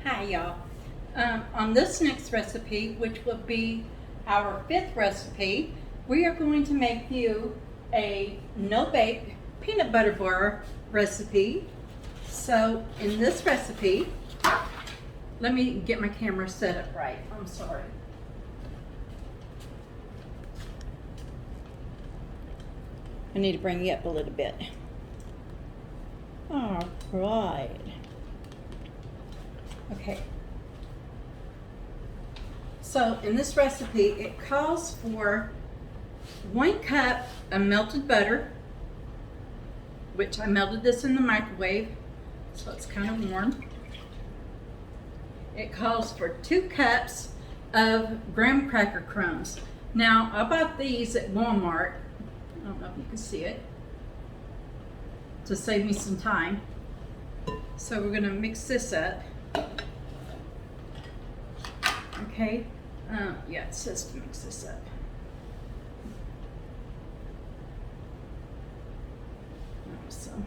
Hi y'all. On this next recipe, which will be our 5th recipe, we are going to make you a no-bake peanut butter bar recipe. So in this recipe, let me get my camera set up right. I'm sorry. I need to bring you up a little bit. All right. Okay. So in this recipe, it calls for 1 cup of melted butter, which I melted this in the microwave, so it's kind of warm. It calls for 2 cups of graham cracker crumbs. Now, I bought these at Walmart. I don't know if you can see it, to save me some time. So we're going to mix this up. Okay, yeah, it says to mix this up. Awesome.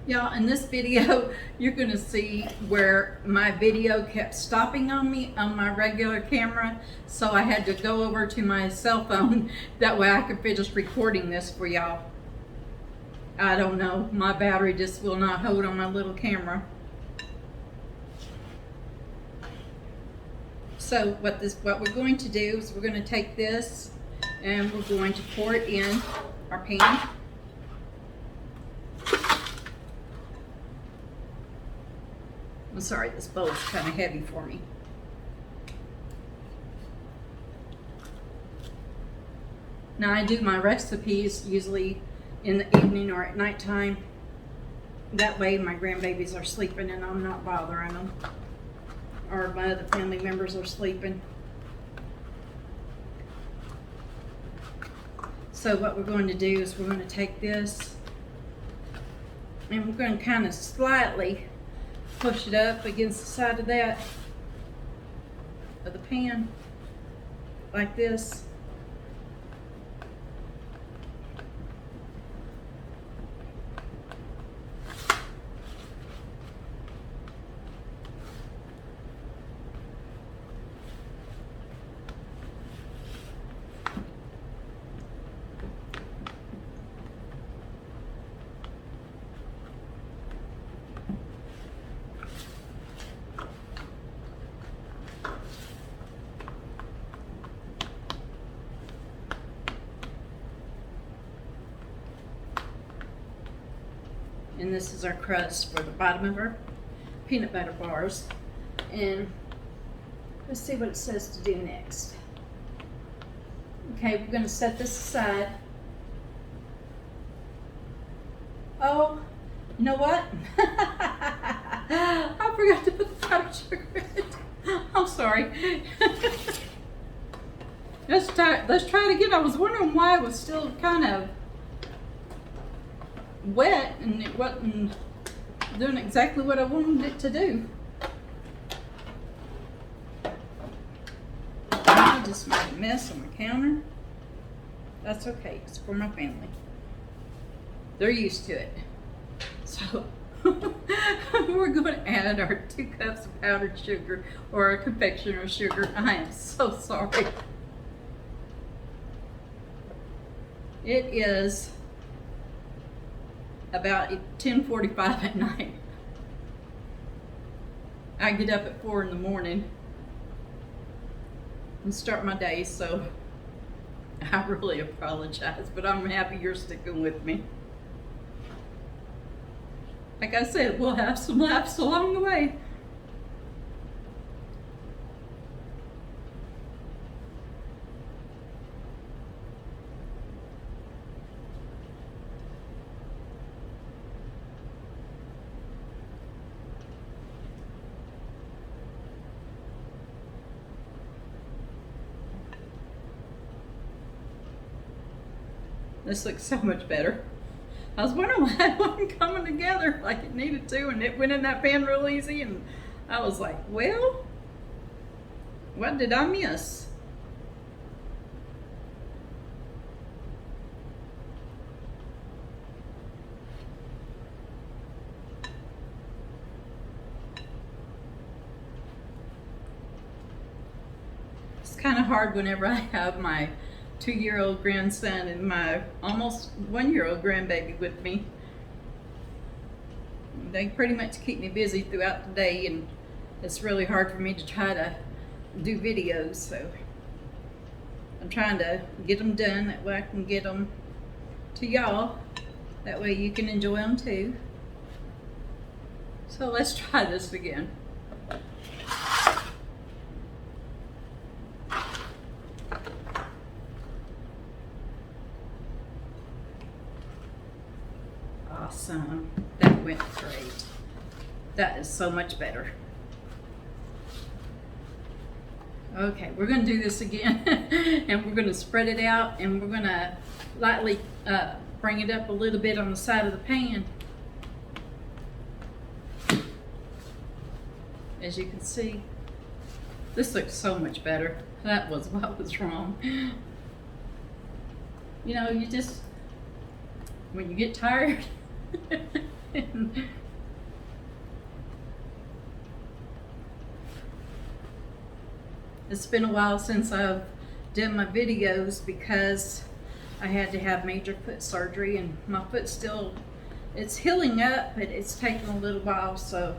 Y'all, in this video, you're going to see where my video kept stopping on me on my regular camera, so I had to go over to my cell phone. That way I could finish recording this for y'all. I don't know, my battery just will not hold on my little camera. So what we're going to do is we're going to take this and we're going to pour it in our pan. I'm sorry, this bowl is kind of heavy for me. Now I do my recipes usually in the evening or at nighttime. That way my grandbabies are sleeping and I'm not bothering them. Or my other family members are sleeping. So what we're going to do is we're going to take this and we're going to kind of slightly push it up against the side of the pan, like this. And this is our crust for the bottom of our peanut butter bars. And let's see what it says to do next. Okay, we're going to set this aside. Oh, you know what? I forgot to put the powdered sugar in it. I'm sorry. Let's try it again. I was wondering why it was still kind of wet and it wasn't doing exactly what I wanted it to do. I just made a mess on my counter. That's okay, it's for my family. They're used to it. So we're going to add our 2 cups of powdered sugar, or a confectioner sugar. I am so sorry. It is about 10:45 at night. I get up at 4 in the morning and start my day, so I really apologize, but I'm happy you're sticking with me. Like I said, we'll have some laughs along the way. This looks so much better. I was wondering why it wasn't coming together like it needed to, and it went in that pan real easy, and I was like, well, what did I miss? It's kind of hard whenever I have my 2-year-old grandson and my almost 1-year-old grandbaby with me. They pretty much keep me busy throughout the day, and it's really hard for me to try to do videos, so I'm trying to get them done. That way I can get them to y'all. That way you can enjoy them too. So let's try this again. Awesome. That went great. That is so much better. Okay, we're going to do this again and we're going to spread it out, and we're going to lightly bring it up a little bit on the side of the pan. As you can see, this looks so much better. That was what was wrong. You know, you just, when you get tired, it's been a while since I've done my videos because I had to have major foot surgery, and my foot still, it's healing up, but it's taking a little while, so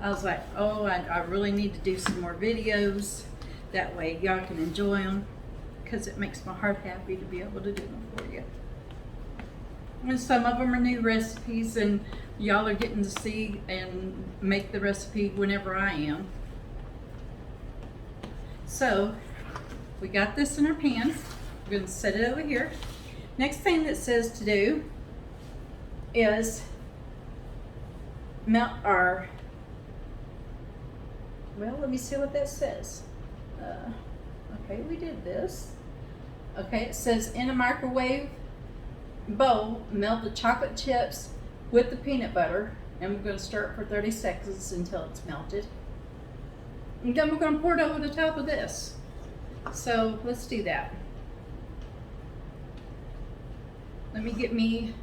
I was like, oh, I really need to do some more videos. That way y'all can enjoy them, because it makes my heart happy to be able to do them for you. And some of them are new recipes, and y'all are getting to see and make the recipe whenever I am. So we got this in our pans. We're going to set it over here. Next thing that says to do is melt our, well, let me see what that says. Okay, we did this. Okay, it says in a microwave bowl, melt the chocolate chips with the peanut butter, and we're going to stir it for 30 seconds until it's melted. And then we're going to pour it over the top of this. So let's do that. Let me get me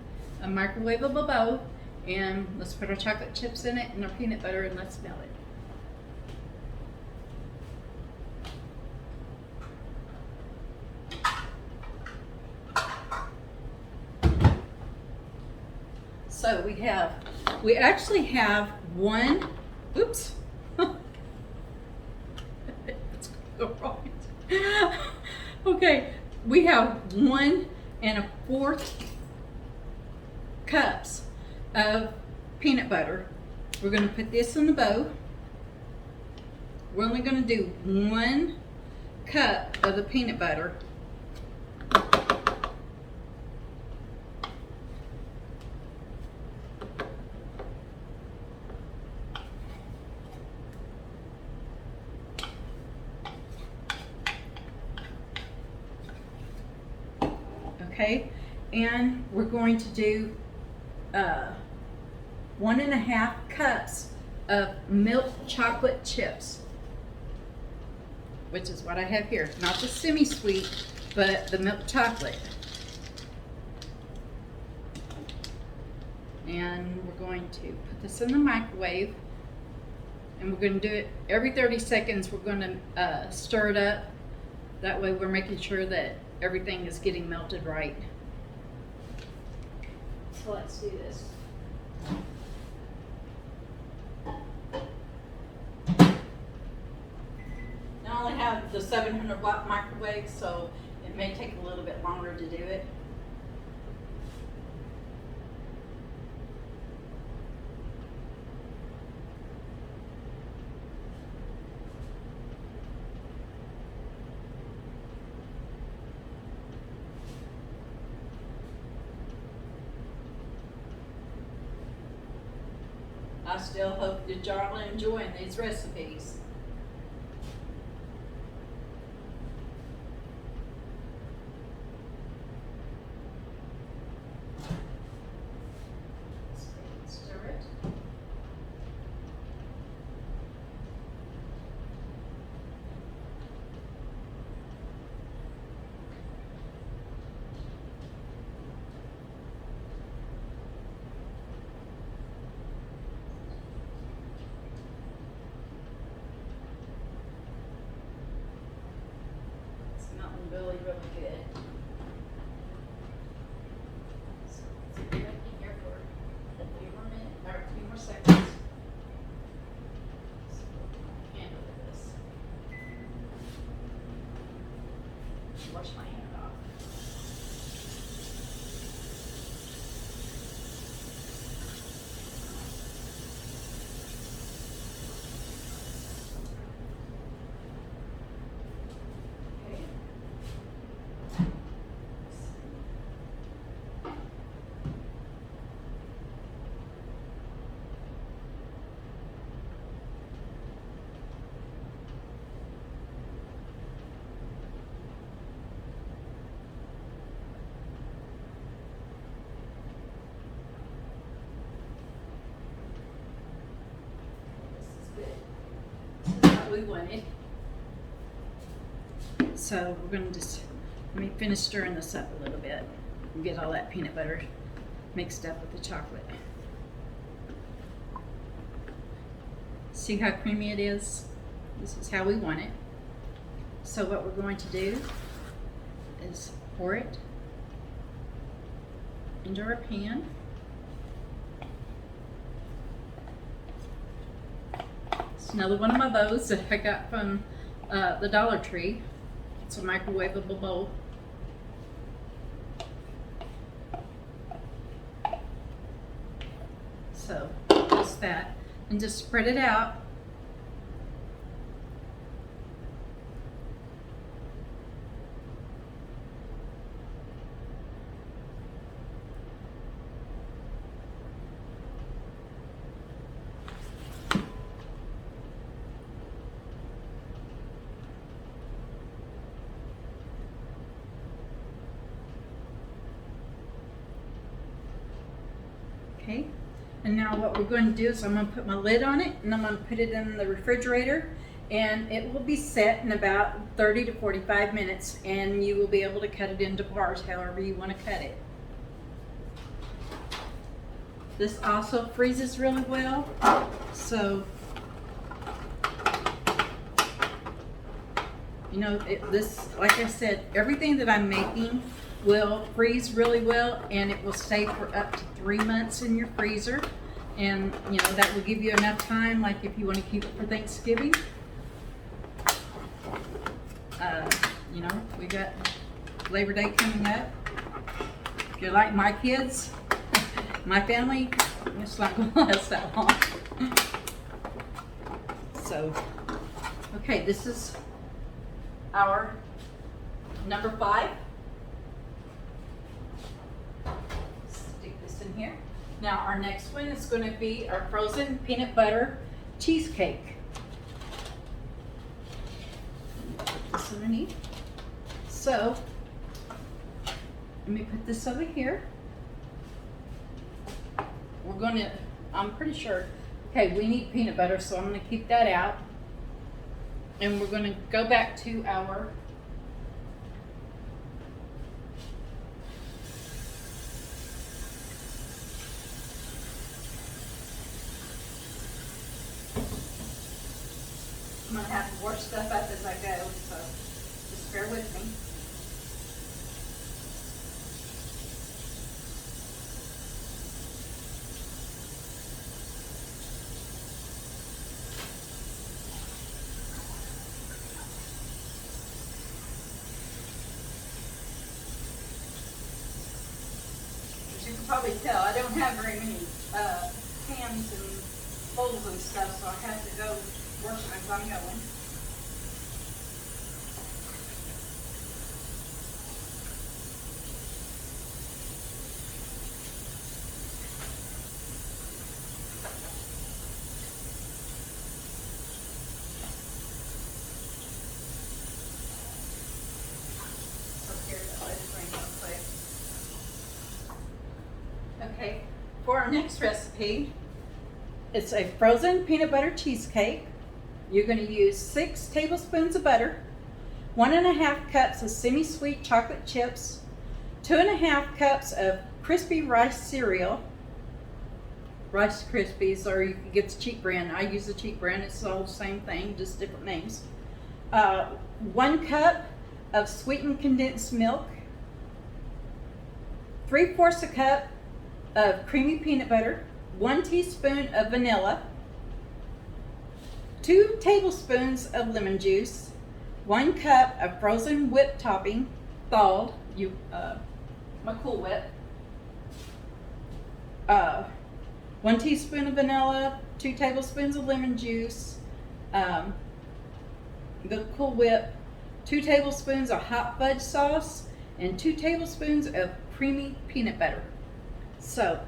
a microwavable bowl, and let's put our chocolate chips in it and our peanut butter, and let's melt it. So we actually have one, oops. It's gonna go wrong. Okay, we have 1 1/4 cups of peanut butter. We're gonna put this in the bowl. We're only gonna do 1 cup of the peanut butter. Okay, and we're going to do 1 1/2 cups of milk chocolate chips, which is what I have here. Not the semi-sweet, but the milk chocolate. And we're going to put this in the microwave, and we're going to do it every 30 seconds. We're going to stir it up. That way we're making sure that everything is getting melted right. So let's do this. I only have the 700-watt microwave, so it may take a little bit longer to do it. I still hope that y'all are enjoying these recipes. Stir it. wash my hand off. Okay. We wanted. So we're going to just, let me finish stirring this up a little bit and get all that peanut butter mixed up with the chocolate. See how creamy it is? This is how we want it. So what we're going to do is pour it into our pan. Another one of my bows that I got from the Dollar Tree. It's a microwavable bowl. So just that, and just spread it out. Okay, and now what we're going to do is I'm going to put my lid on it and I'm going to put it in the refrigerator, and it will be set in about 30 to 45 minutes, and you will be able to cut it into bars however you want to cut it. This also freezes really well, so you know, this, like I said, everything that I'm making will freeze really well, and it will stay for up to 3 months in your freezer. And you know, that will give you enough time, like if you want to keep it for Thanksgiving. You know, we got Labor Day coming up. If you're like my kids, my family, it's not going to last that long. So, okay, this is our number 5. Stick this in here. Now our next one is going to be our frozen peanut butter cheesecake. Put this underneath. So let me put this over here. We're going to, I'm pretty sure, okay, we need peanut butter, so I'm going to keep that out. And we're going to go back to our I'm going to have to wash stuff up as I go, so just bear with me. As you can probably tell, I don't have very many pans and bowls and stuff, so I have to go wash them as I'm going. Okay, for our next recipe, it's a frozen peanut butter cheesecake. You're going to use 6 tablespoons of butter, 1.5 cups of semi-sweet chocolate chips, 2.5 cups of crispy rice cereal, Rice Krispies, or you can get the cheap brand. I use the cheap brand. It's all the same thing, just different names. 1 cup of sweetened condensed milk, 3/4 a cup of creamy peanut butter, 1 teaspoon of vanilla, 2 tablespoons of lemon juice, 1 cup of frozen whipped topping, thawed, my Cool Whip. 1 teaspoon of vanilla, 2 tablespoons of lemon juice, the Cool Whip, 2 tablespoons of hot fudge sauce, and 2 tablespoons of creamy peanut butter. So,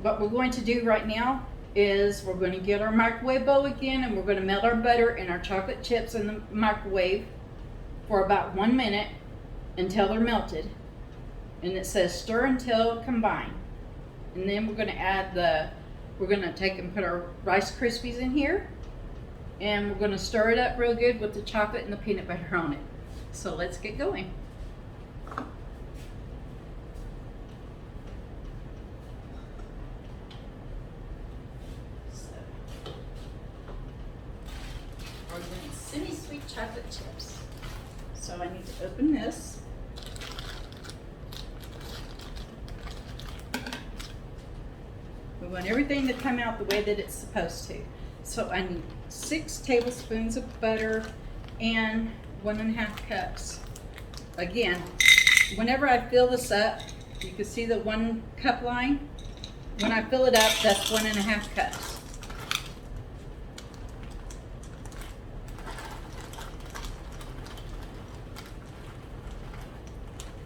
what we're going to do right now is we're going to get our microwave bowl again, and we're going to melt our butter and our chocolate chips in the microwave for about 1 minute until they're melted. And it says stir until combined. And then we're going to add we're going to take and put our Rice Krispies in here. And we're going to stir it up real good with the chocolate and the peanut butter on it. So let's get going. We're doing semi-sweet chocolate chips. So I need to open this. We want everything to come out the way that it's supposed to. So I need 6 tablespoons of butter and 1.5 cups. Again, whenever I fill this up, you can see the 1 cup line. When I fill it up, that's 1.5 cups.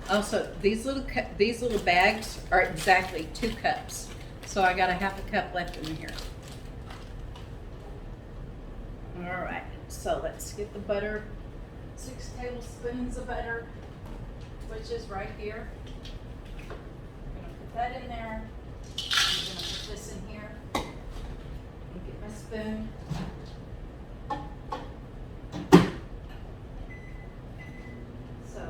Also, these little bags are exactly 2 cups. So I got a 1/2 cup left in here. All right, so let's get the butter. 6 tablespoons of butter, which is right here. I'm gonna put that in there. I'm gonna put this in here. And get my spoon. So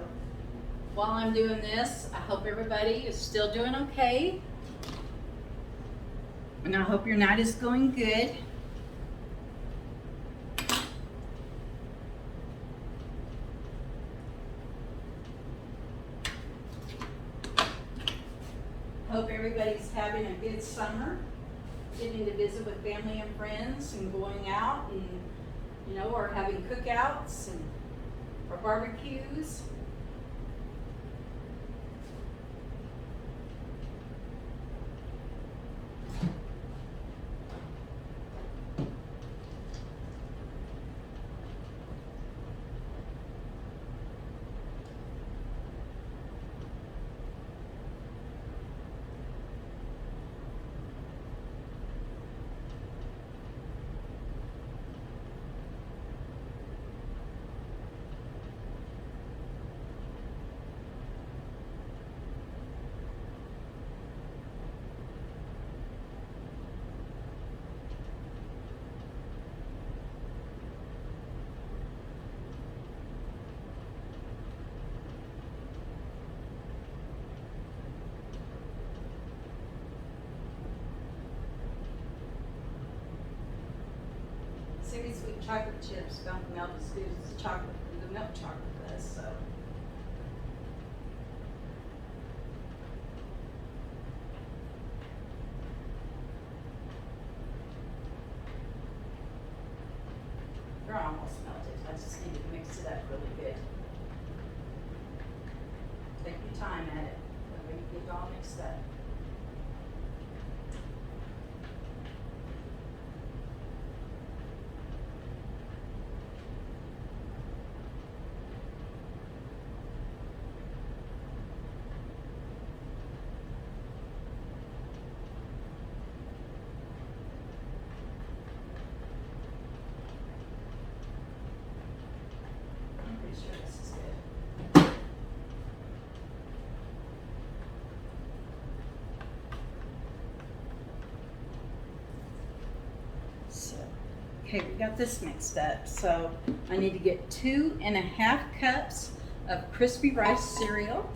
while I'm doing this, I hope everybody is still doing okay. And I hope your night is going good. Hope everybody's having a good summer, getting to visit with family and friends and going out and, or having cookouts or barbecues. Semi-sweet chocolate chips don't melt as good as the milk chocolate does, so. They're almost melted. I just need to mix it up really good. Take your time at it. Don't make it get all mixed up. Sure this is good. So, okay, we got this mixed up. So I need to get 2.5 cups of crispy rice cereal.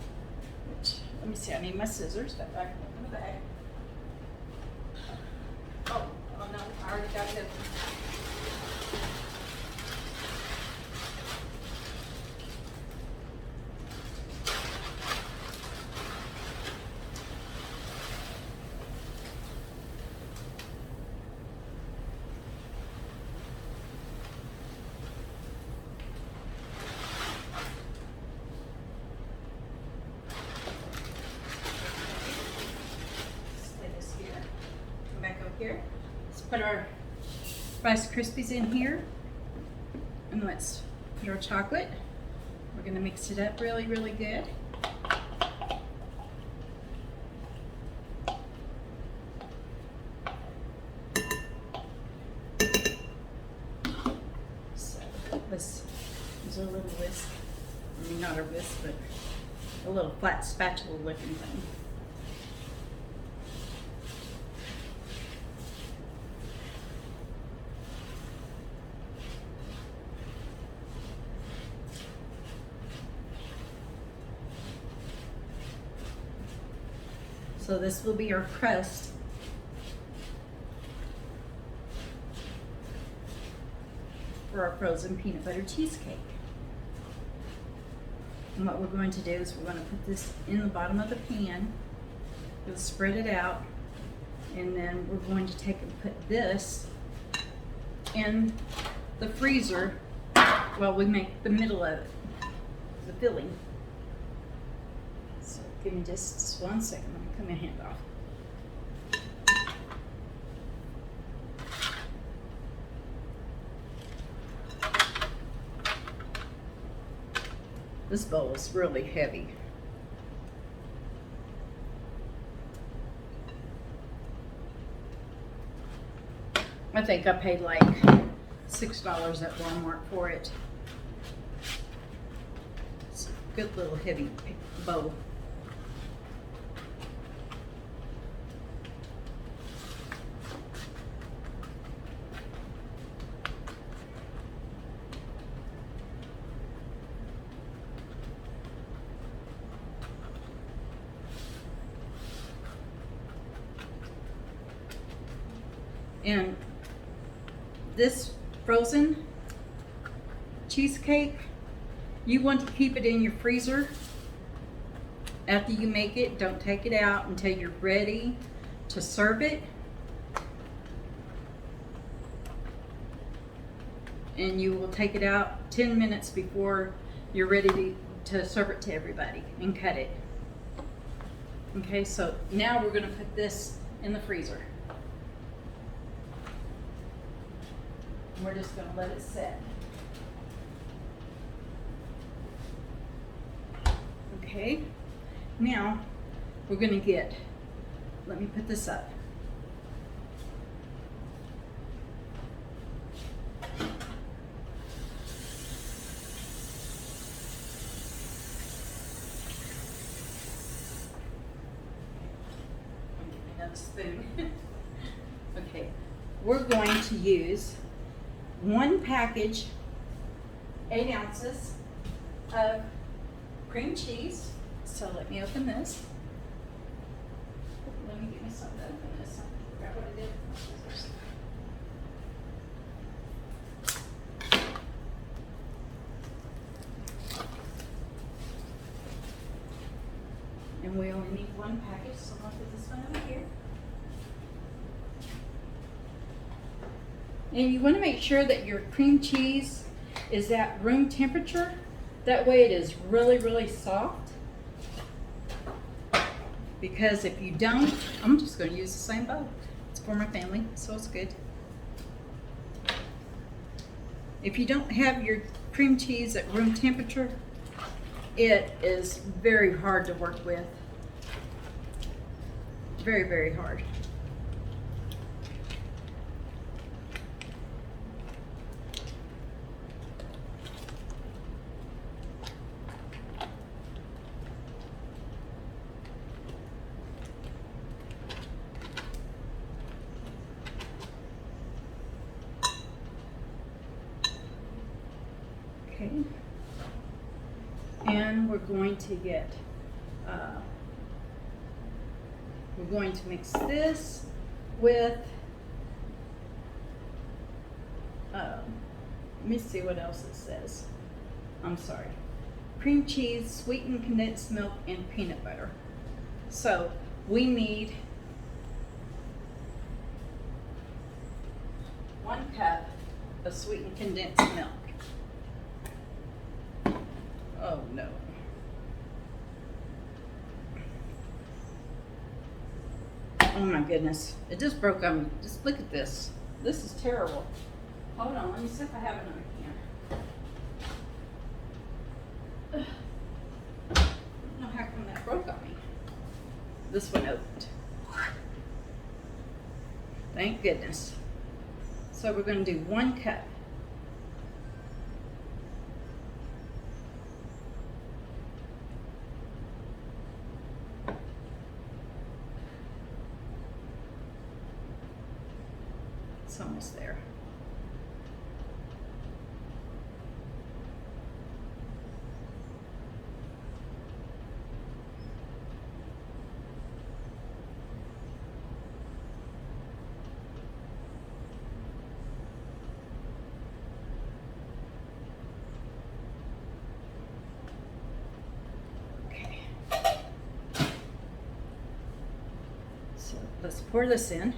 Which, let me see, I need my scissors. Got back in the bag. Oh no, I already got it. Let's put our Rice Krispies in here. And let's put our chocolate. We're going to mix it up really, really good. So let's use a little whisk. I mean, not a whisk, but a little flat spatula looking thing. So this will be our crust. For our frozen peanut butter cheesecake. And what we're going to do is we're going to put this in the bottom of the pan. We'll spread it out, and then we're going to take and put this in the freezer while we make the middle of it, the filling. So give me just 1 second. Let me cut my hand off. This bowl is really heavy. I think I paid like $6 at Walmart for it. It's a good little heavy bowl. And this frozen cheesecake, you want to keep it in your freezer after you make it. Don't take it out until you're ready to serve it. And you will take it out 10 minutes before you're ready to serve it to everybody and cut it. Okay, so now we're going to put this in the freezer. We're just going to let it set. Okay, now we're going to get, let me put this up. Another spoon. Okay, we're going to use 1 package, 8 ounces of cream cheese. So let me open this. Let me get me something to open this. I forgot what I did. And we only need 1 package, so I'll put this one over here. And you want to make sure that your cream cheese is at room temperature. That way it is really, really soft. Because if you don't, I'm just going to use the same bowl. It's for my family, so it's good. If you don't have your cream cheese at room temperature, it is very hard to work with. Very, very hard. Okay, and we're going to get, we're going to mix this with, let me see what else it says. I'm sorry. Cream cheese, sweetened condensed milk, and peanut butter. So we need 1 cup of sweetened condensed milk. Oh no. Oh my goodness, it just broke on me. Just look at this. This is terrible. Hold on, let me see if I have another can. I don't know how come that broke on me. This one opened. Thank goodness. So we're going to do 1 cup. It's almost there. Okay. So let's pour this in.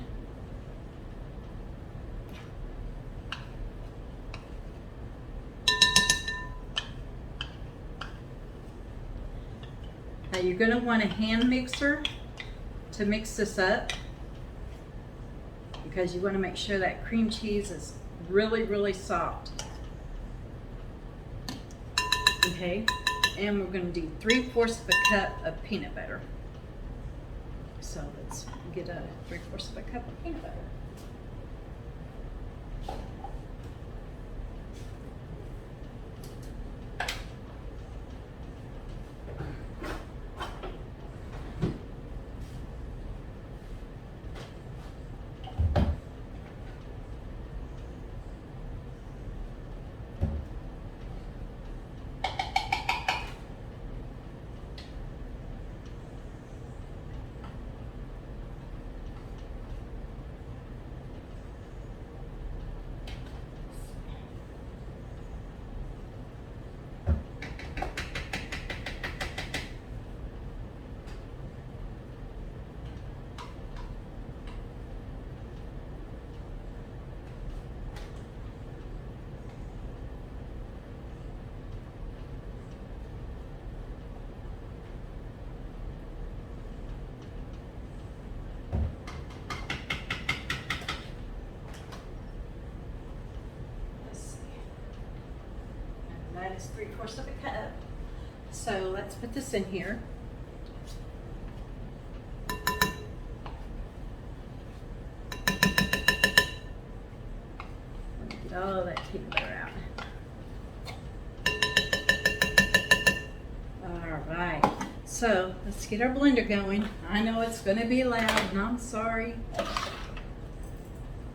Now you're going to want a hand mixer to mix this up because you want to make sure that cream cheese is really, really soft. Okay, and we're going to do 3/4 of a cup of peanut butter. So let's get a 3/4 of a cup of peanut butter. That is 3/4 of a cup. So let's put this in here. Get all that peanut butter out. All right. So let's get our blender going. I know it's going to be loud, and I'm sorry.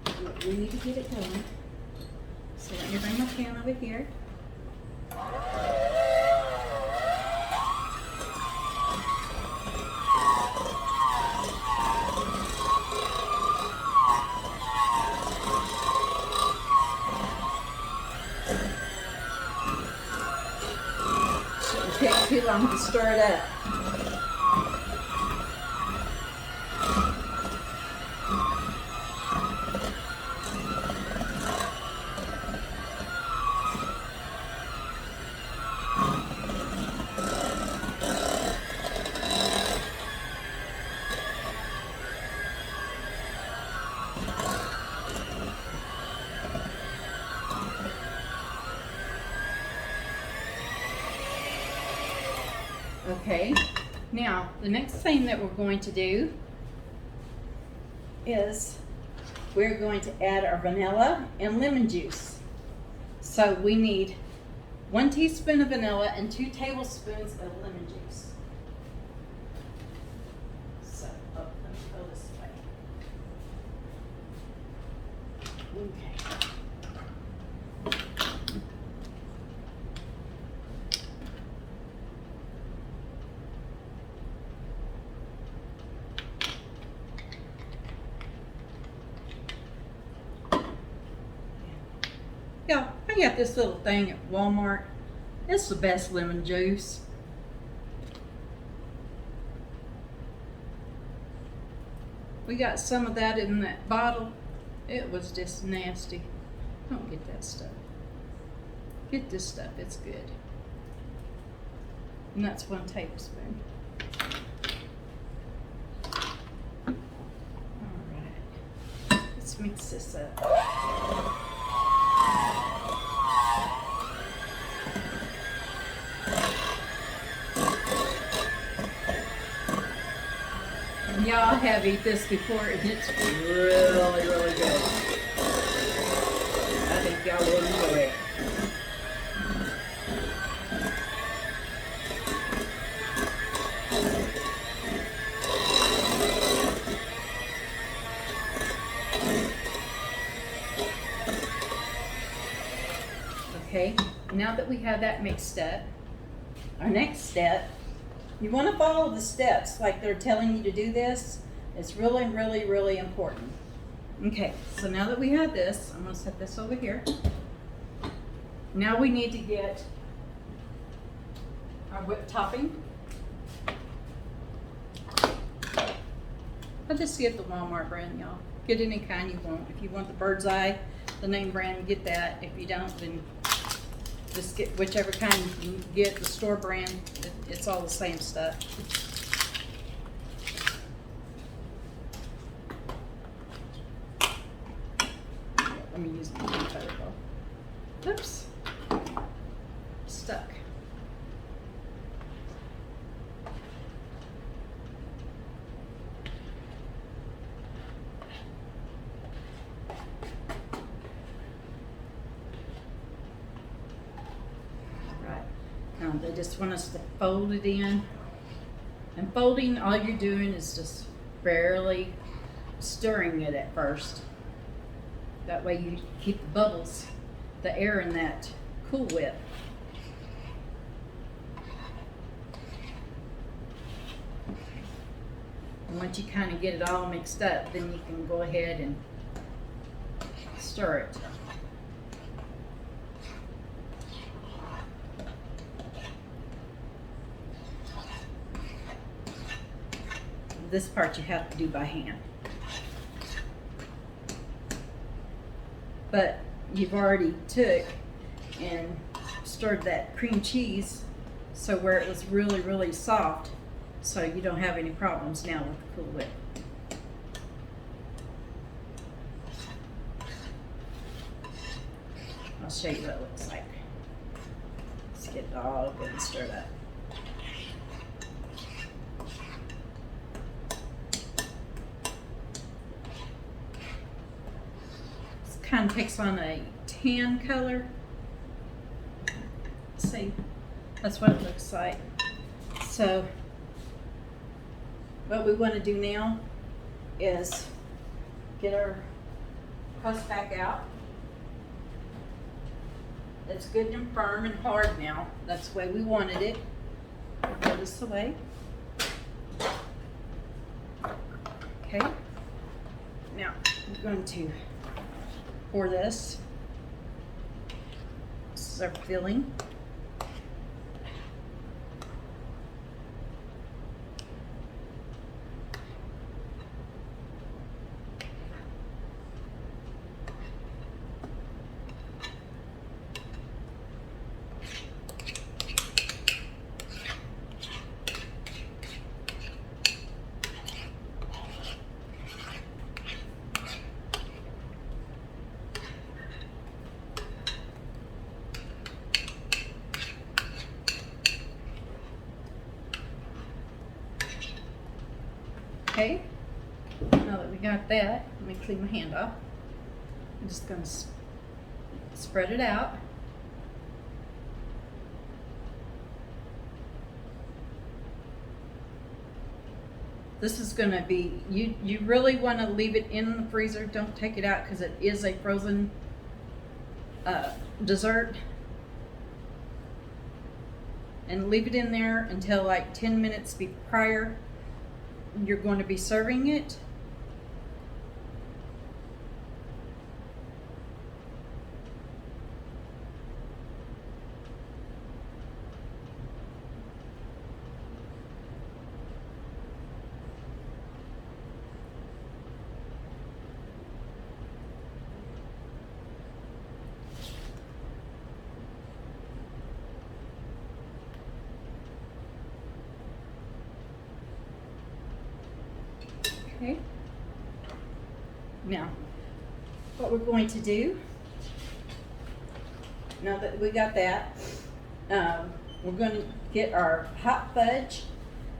But we need to get it going. So let me bring my pan over here. Shouldn't take too long to stir it up. Okay, now the next thing that we're going to do is we're going to add our vanilla and lemon juice. So we need 1 teaspoon of vanilla and 2 tablespoons of lemon juice. So, let me go this way. Okay. Yeah, I got this little thing at Walmart. It's the best lemon juice. We got some of that in that bottle. It was just nasty. Don't get that stuff. Get this stuff, it's good. And that's 1 tablespoon. Let's mix this up. And y'all have eaten this before, and it's really, really good. I think y'all will enjoy it. Okay, now that we have that mixed up, our next step, you want to follow the steps like they're telling you to do this. It's really, really, really important. Okay, so now that we have this, I'm going to set this over here. Now we need to get our whipped topping. I'll just get the Walmart brand, y'all. Get any kind you want. If you want the Bird's Eye, the name brand, get that. If you don't, then just get whichever kind you can get, the store brand. It's all the same stuff. Let me use the butter bowl. Oops. Stuck. They just want us to fold it in. And folding, all you're doing is just barely stirring it at first. That way you keep the bubbles, the air in that Cool Whip. And once you kind of get it all mixed up, then you can go ahead and stir it. This part you have to do by hand. But you've already took and stirred that cream cheese so where it was really, really soft, so you don't have any problems now with the Cool Whip. I'll show you what it looks like. Let's get it all good and stirred up. Kind of takes on a tan color. See, that's what it looks like. So what we want to do now is get our crust back out. It's good and firm and hard now. That's the way we wanted it. Throw this away. Okay. Now I'm going to pour this. This is our filling. Okay, now that we got that, let me clean my hand off. I'm just going to spread it out. This is going to be, you really want to leave it in the freezer. Don't take it out because it is a frozen dessert. And leave it in there until like 10 minutes prior you're going to be serving it. Okay. Now, what we're going to do, now that we got that, we're going to get our hot fudge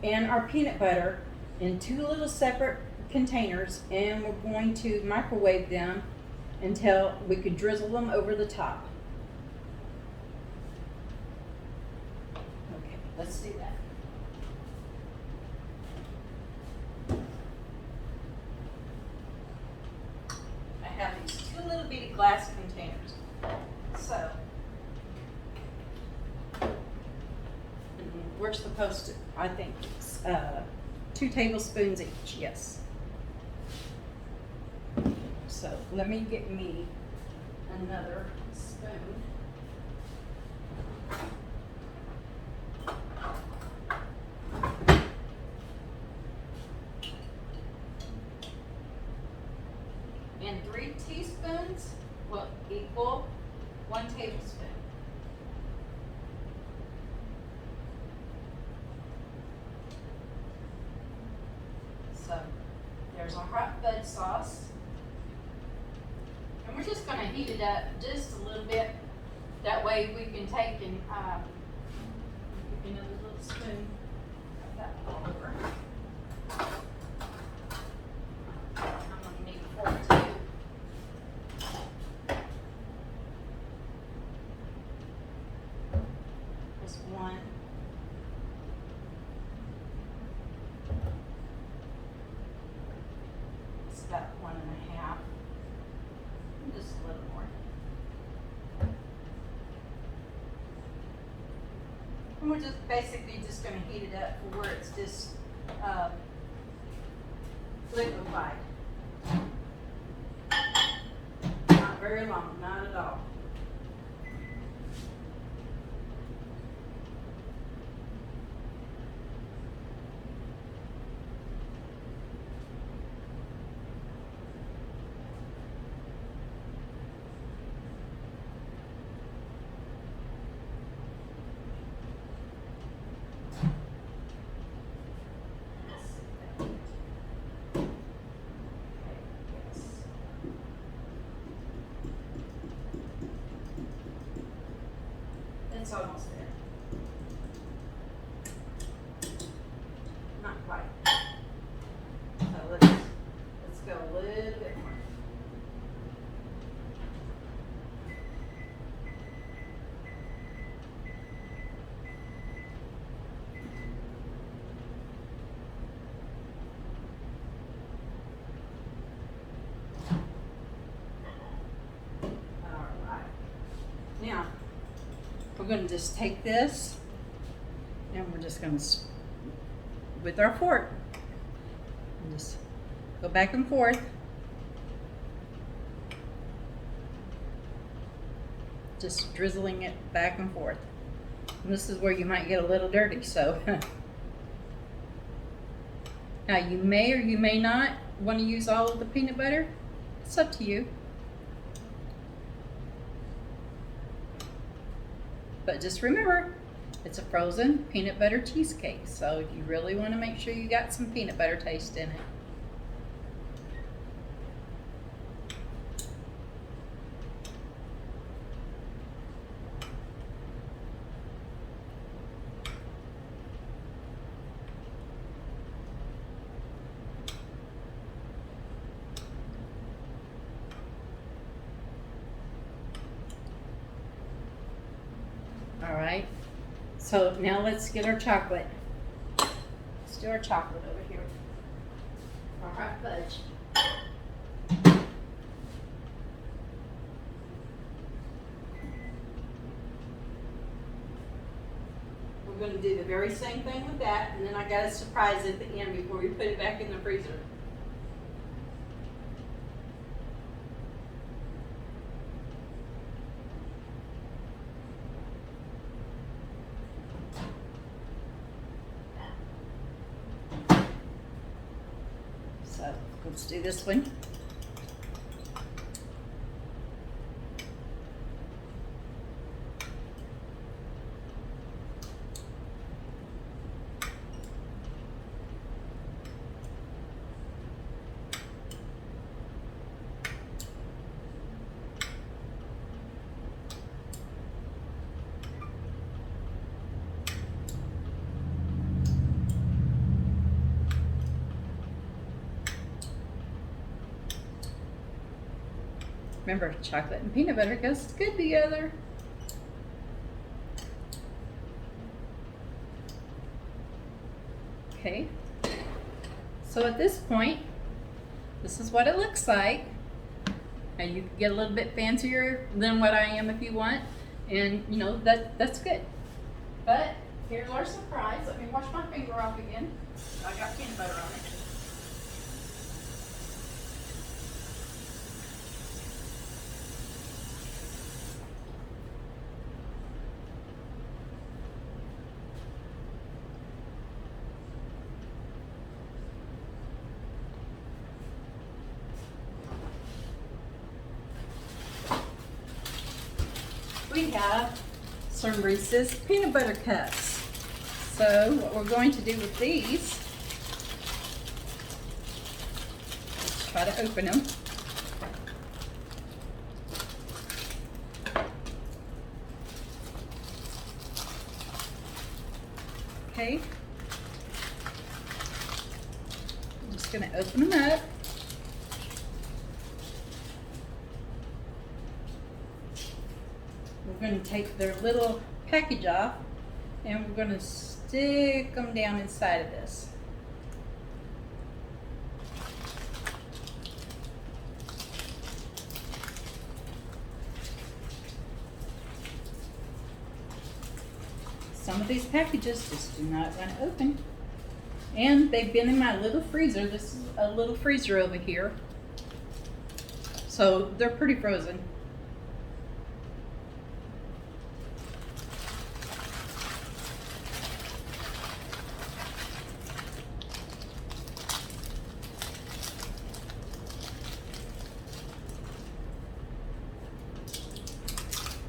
and our peanut butter in 2 little separate containers, and we're going to microwave them until we could drizzle them over the top. Okay, let's do that. I have these 2 little bitty glass containers. So, we're supposed to, I think it's 2 tablespoons each, yes. So let me get me another spoon. And 3 teaspoons will equal 1 tablespoon. So there's our hot fudge sauce. And we're just going to heat it up just a little bit. That way we can take and give you another little spoon. Got that all over. I'm going to need a fork too. Just 1. It's about 1.5. Just a little more. And we're just basically just going to heat it up for where it's just liquefied. Not very long, not at all. It's almost there. Not quite. So let's go a little bit more. All right. Now, we're going to just take this and we're just going to, with our fork, just go back and forth. Just drizzling it back and forth. And this is where you might get a little dirty, so. Now you may or you may not want to use all of the peanut butter. It's up to you. But just remember, it's a frozen peanut butter cheesecake, so you really want to make sure you got some peanut butter taste in it. All right, so now let's get our chocolate. Let's do our chocolate over here. All right, fudge. We're going to do the very same thing with that, and then I got a surprise at the end before we put it back in the freezer. So let's do this one. Remember, chocolate and peanut butter goes good together. Okay, so at this point, this is what it looks like. Now you can get a little bit fancier than what I am if you want, and you know that's good. But here's our surprise. Let me wash my finger off again. I got peanut butter on it. We have some Reese's peanut butter cups. So what we're going to do with these, let's try to open them. Okay. I'm just going to open them up. We're going to take their little package off and we're going to stick them down inside of this. Some of these packages just do not want to open. And they've been in my little freezer. This is a little freezer over here. So they're pretty frozen.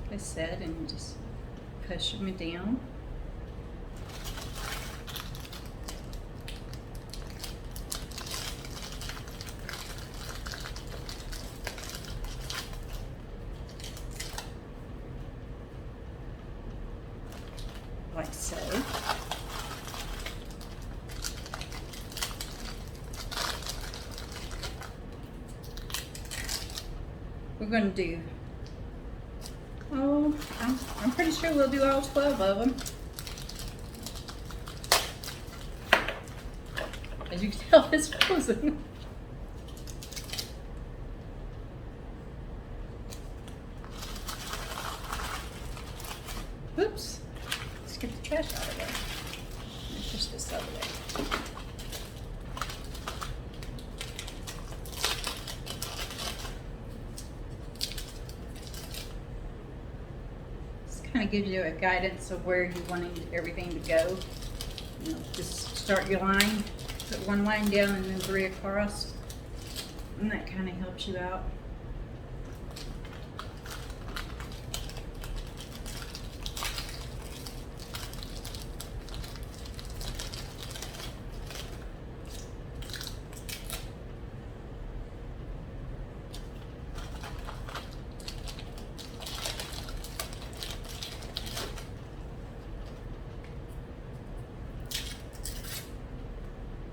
I said, and just push them down. Like so. We're going to do, oh, I'm pretty sure we'll do all 12 of them. As you can tell, it's frozen. Oops. Let's get the trash out of there. Let's push this out of the way. Kind of gives you a guidance of where you want everything to go. You know, just start your line, put one line down and then 3 across, and that kind of helps you out.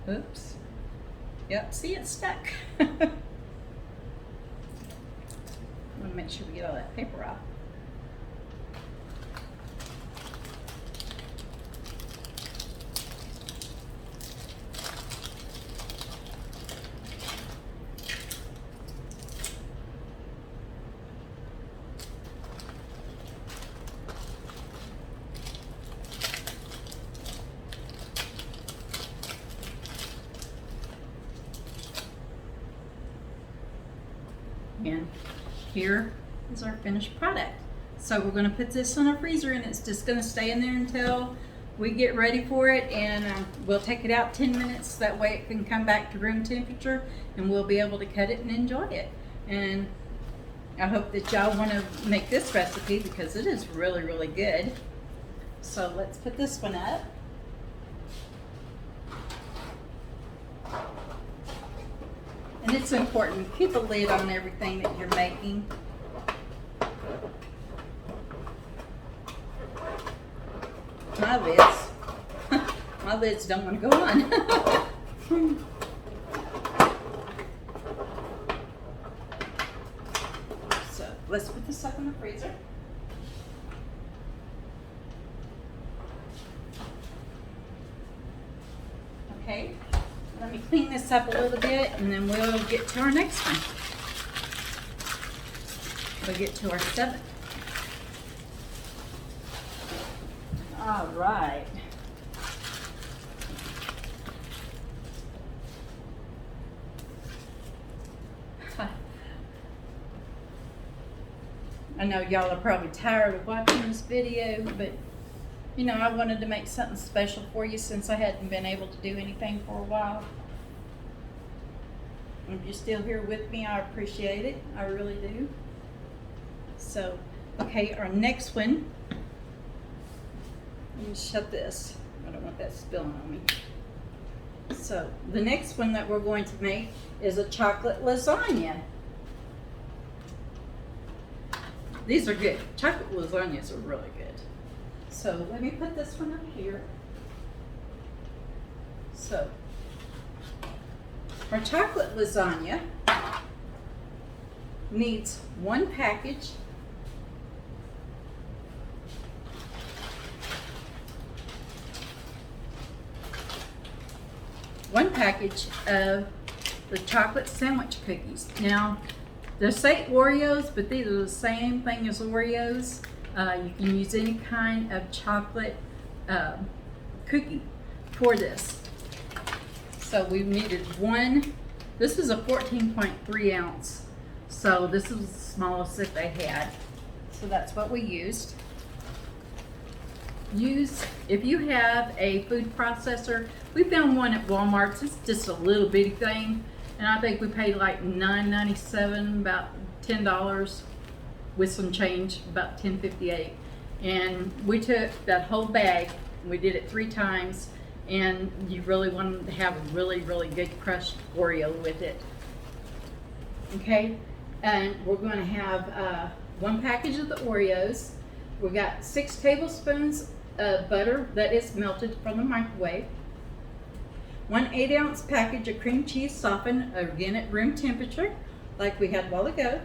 Oops. Yep, see, it's stuck. I want to make sure we get all that paper off. And here is our finished product. So we're going to put this in our freezer and it's just going to stay in there until we get ready for it, and we'll take it out 10 minutes. That way it can come back to room temperature and we'll be able to cut it and enjoy it. And I hope that y'all want to make this recipe because it is really, really good. So let's put this one up. And it's important, keep a lid on everything that you're making. My lids don't want to go on. let's put this up in the freezer. Okay, let me clean this up a little bit and then we'll get to our next one. We'll get to our 7th. All right. I know y'all are probably tired of watching this video, but you know, I wanted to make something special for you since I hadn't been able to do anything for a while. If you're still here with me, I appreciate it. I really do. So, okay, our next one. Let me shut this. I don't want that spilling on me. So, the next one that we're going to make is a chocolate lasagna. These are good. Chocolate lasagnas are really good. So let me put this one up here. So our chocolate lasagna needs 1 package of the chocolate sandwich cookies. Now, they say Oreos, but these are the same thing as Oreos. You can use any kind of chocolate cookie for this. So we needed 1. This is a 14.3 ounce. So this is the smallest that they had. So that's what we used. If you have a food processor, we found one at Walmart. It's just a little bitty thing. And I think we paid like $9.97, about $10 with some change, about $10.58. And we took that whole bag, and we did it 3 times, and you really want to have a really, really good crushed Oreo with it. Okay, and we're going to have 1 package of the Oreos. We got 6 tablespoons of butter that is melted from the microwave. 1 8-ounce package of cream cheese softened, again at room temperature, like we had a while ago.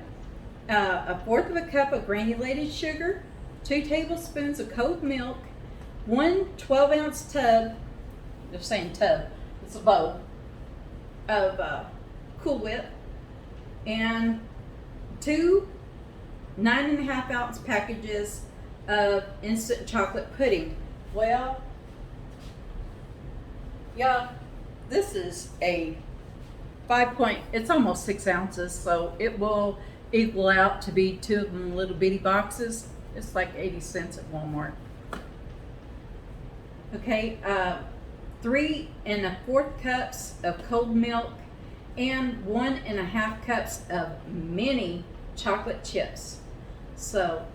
1/4 cup of granulated sugar, 2 tablespoons of cold milk, 1 12-ounce tub, they're saying tub, it's a bowl, of Cool Whip, and 2 9.5-ounce packages of instant chocolate pudding. Well, yeah, this is a it's almost 6 ounces, so it will equal out to be 2 of them little bitty boxes. It's like 80 cents at Walmart. Okay, 3 1/4 cups of cold milk and 1 1/2 cups of mini chocolate chips. So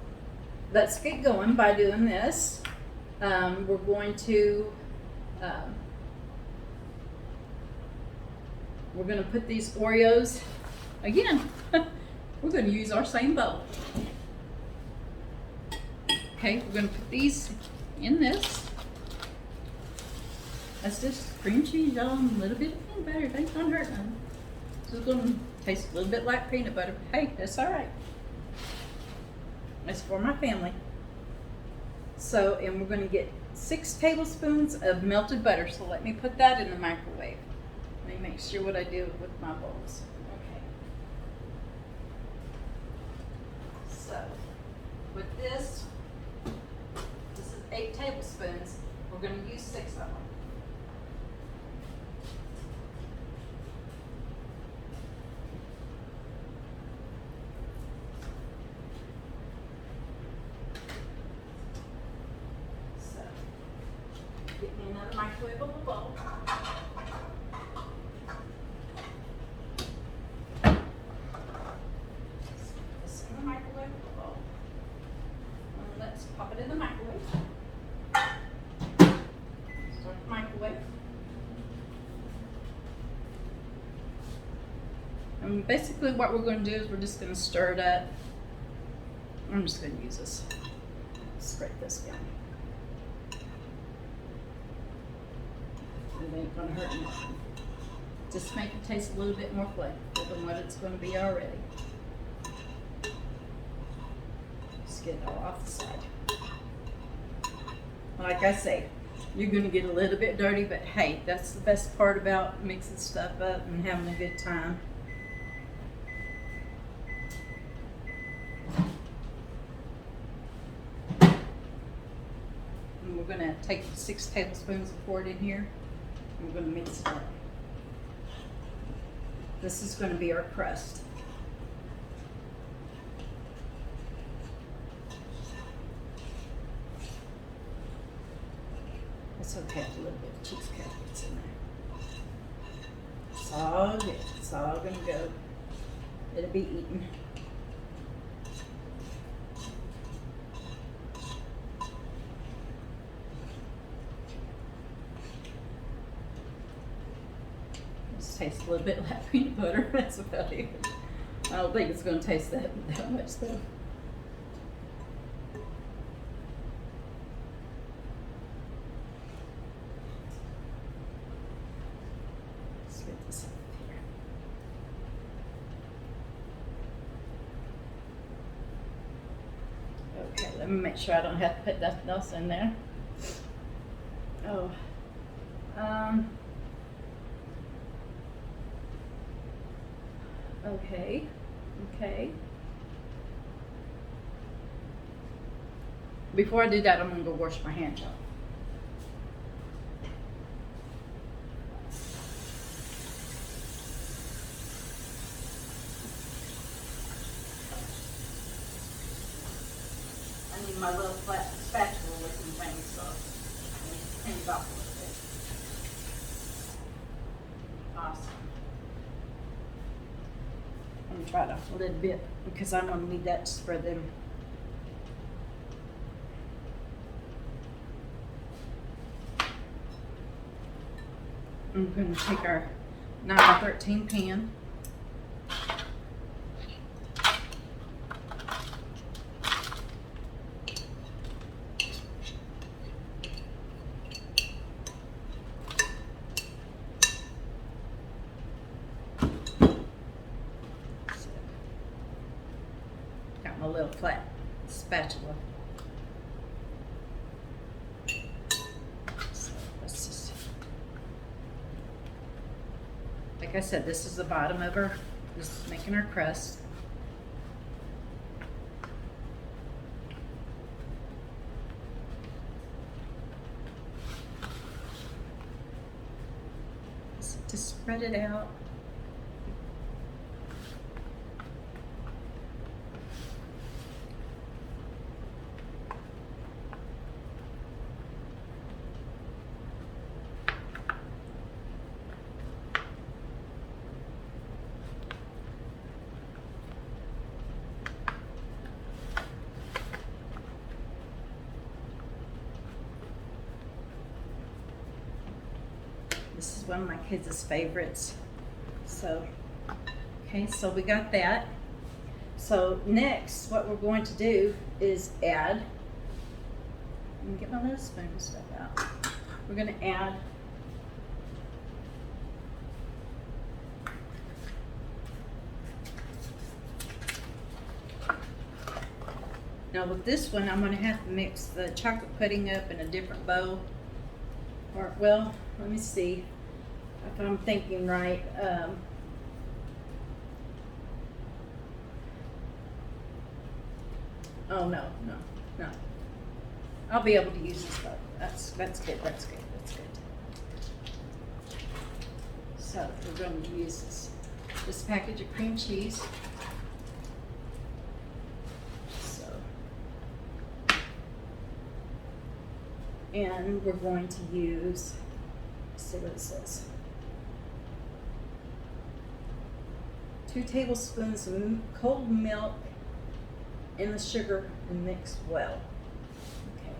let's get going by doing this. We're going to put these Oreos, again, we're going to use our same bowl. Okay, we're going to put these in this. That's just cream cheese, y'all, and a little bit of peanut butter. It ain't going to hurt none. So it's going to taste a little bit like peanut butter. Hey, that's all right. It's for my family. So, and we're going to get 6 tablespoons of melted butter. So let me put that in the microwave. Let me make sure what I do with my bowls. Okay. So, with this is 8 tablespoons. We're going to use 6 of them. So, get me another microwavable bowl. Let's pop it in the microwave. Start the microwave. And basically what we're going to do is we're just going to stir it up. I'm just going to use this. Scrape this down. It ain't going to hurt nothing. Just make it taste a little bit more flavorful than what it's going to be already. just get it all off the side. Like I say, you're going to get a little bit dirty, but hey, that's the best part about mixing stuff up and having a good time. And we're going to take 6 tablespoons and pour it in here. And we're going to mix it up. This is going to be our crust. It's okay if a little bit of cheesecake gets in there. It's all good. It's all going to go. It'll be eaten. This tastes a little bit like peanut butter. That's about it. I don't think it's going to taste that much though. Let's get this up here. Okay, let me make sure I don't have to put nothing else in there. Oh, okay. Before I do that, I'm gonna go wash my hands off. I need my little flat spatula looking thing, so I need to clean it off a little bit. Awesome. I'm gonna try it off a little bit because I'm gonna need that to spread them. I'm gonna take our 9x13 pan. Got my little flat spatula. So let's just, like I said, this is the bottom of her. This is making our crust. Just spread it out. This is one of my kids' favorites. So, okay, so we got that. So next, what we're going to do is add, let me get my little spoon and stuff out. We're going to add now with this one, I'm going to have to mix the chocolate pudding up in a different bowl. Or, well, let me see if I'm thinking right. Oh no. I'll be able to use this bowl. That's good. So we're going to use this package of cream cheese. And we're going to use, let's see what it says, 2 tablespoons of cold milk in the sugar and mix well. Okay.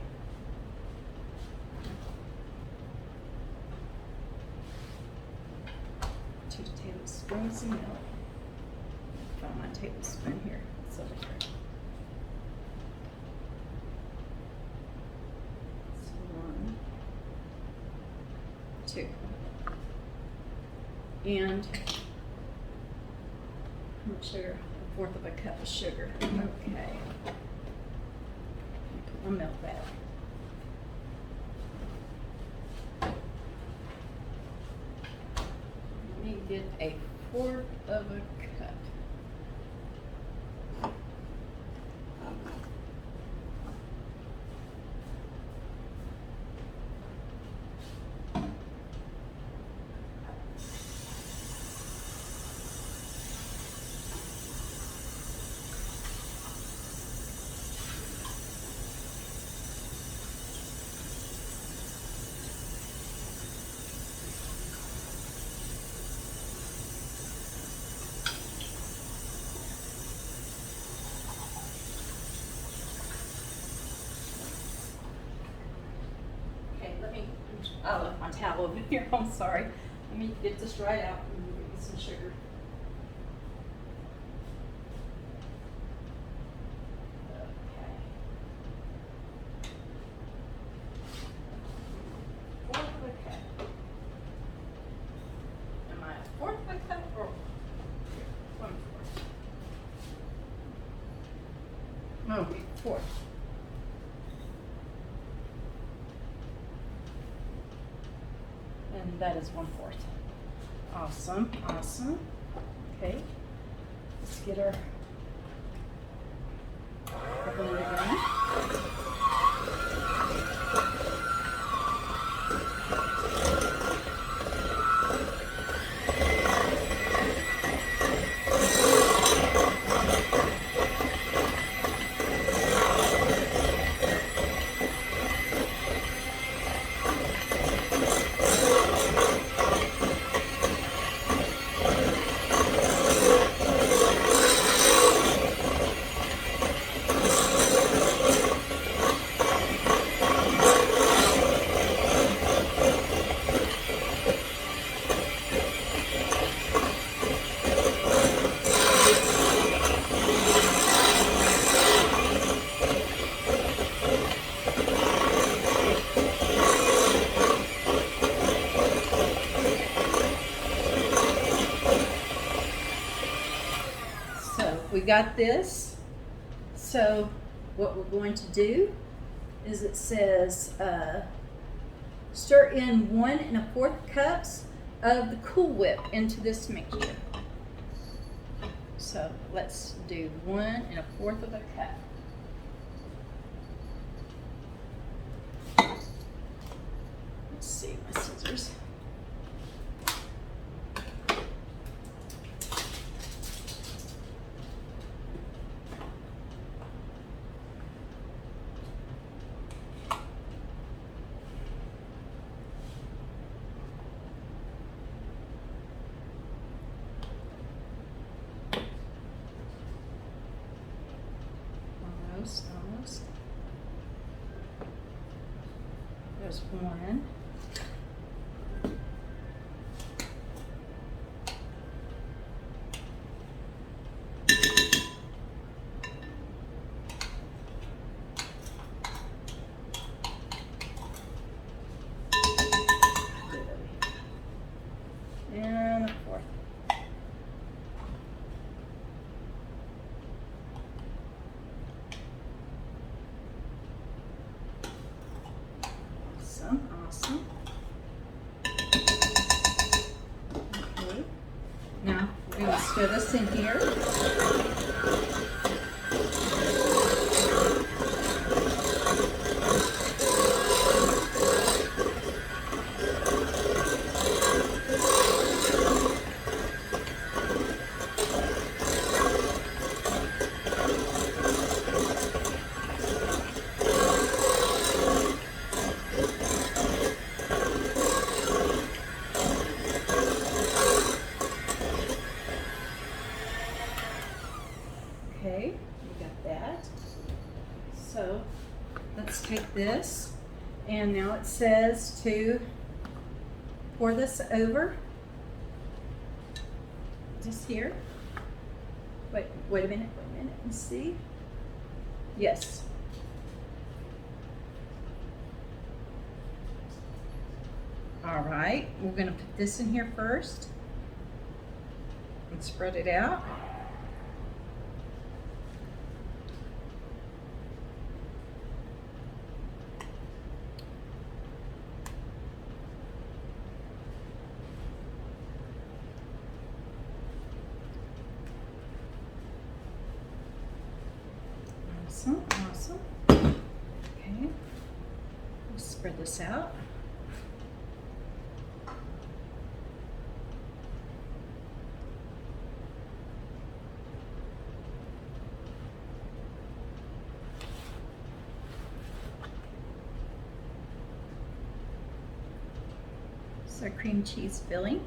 2 tablespoons of milk. Found my tablespoon here. It's over here. 2. And how much sugar? 1/4 cup of sugar. Okay. I'll melt that. Let me get a fourth of a cup. I left my towel over here, I'm sorry. Let me get this right out and get some sugar. Okay. Fourth of a cup. Am I a fourth of a cup or 1/4? Okay, fourth. And that is 1/4. Awesome, awesome. Okay, let's get our blender going. We got this. So what we're going to do is it says stir in 1 1/4 cups of the Cool Whip into this mixture. So let's do 1 1/4 of a cup. Let's see my scissors. Almost. There's 1. And 1/4. Awesome. Okay. Now we're going to stir this in here. Okay, we got that. So let's take this, and now it says to pour this over just here. Wait a minute, and see. Yes. All right, we're going to put this in here first and spread it out. Awesome, awesome. Okay, we'll spread this out. Our cream cheese filling.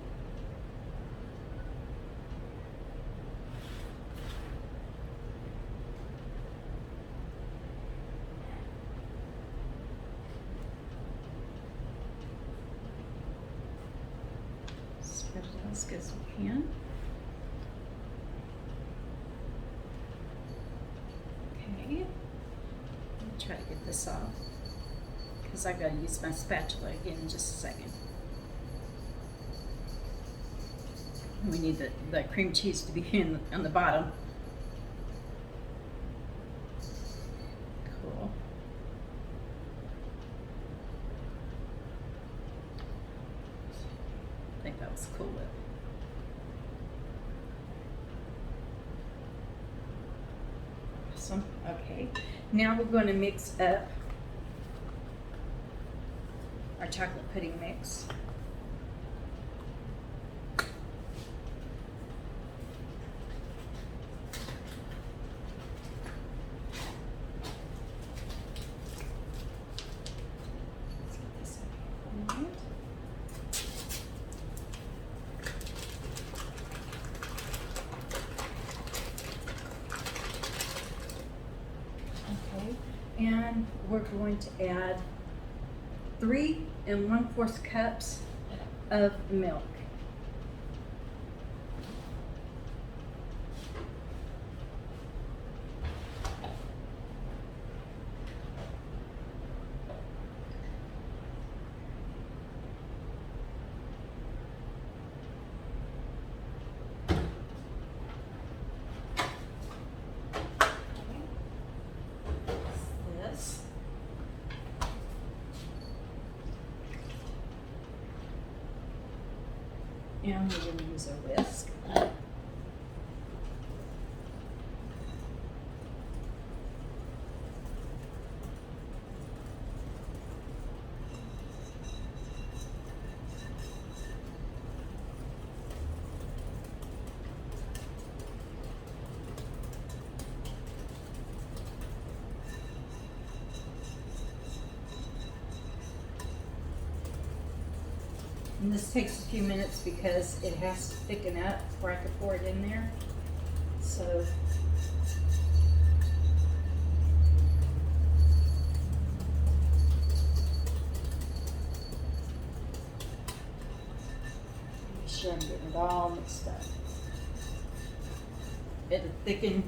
Spread it out as good as we can. Okay, I'll try to get this off because I've got to use my spatula again in just a second. We need the cream cheese to be on the bottom. Cool. I think that was cool. Awesome. Okay. Now we're going to mix up our chocolate pudding mix. And we're going to add 3 1/4 cups of milk. And we're going to use a whisk. And this takes a few minutes because it has to thicken up before I can pour it in there. So make sure I'm getting it all mixed up. It'll thicken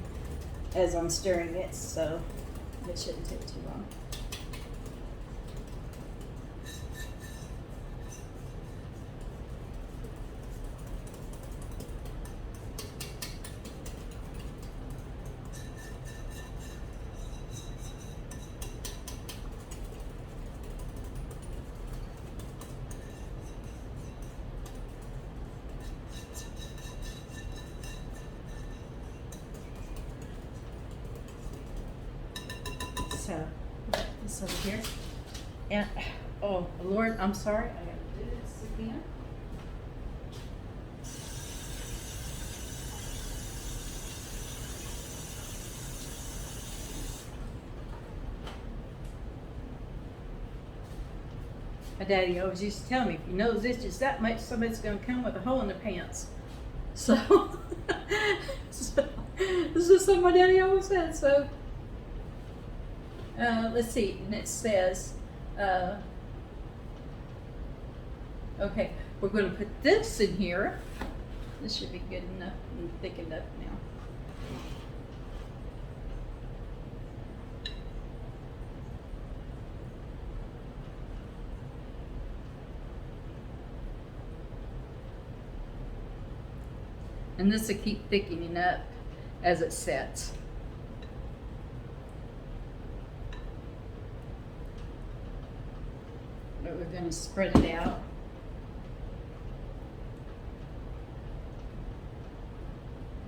as I'm stirring it, so it shouldn't take too long. So, put this over here. And, oh, Lord, I'm sorry. I gotta do this again. My daddy always used to tell me, if you nose itches that much, somebody's gonna come with a hole in their pants. So, this is something my daddy always said, so. Let's see, and it says, okay, we're going to put this in here. This should be good enough and thickened up now. And this will keep thickening up as it sets. But we're going to spread it out.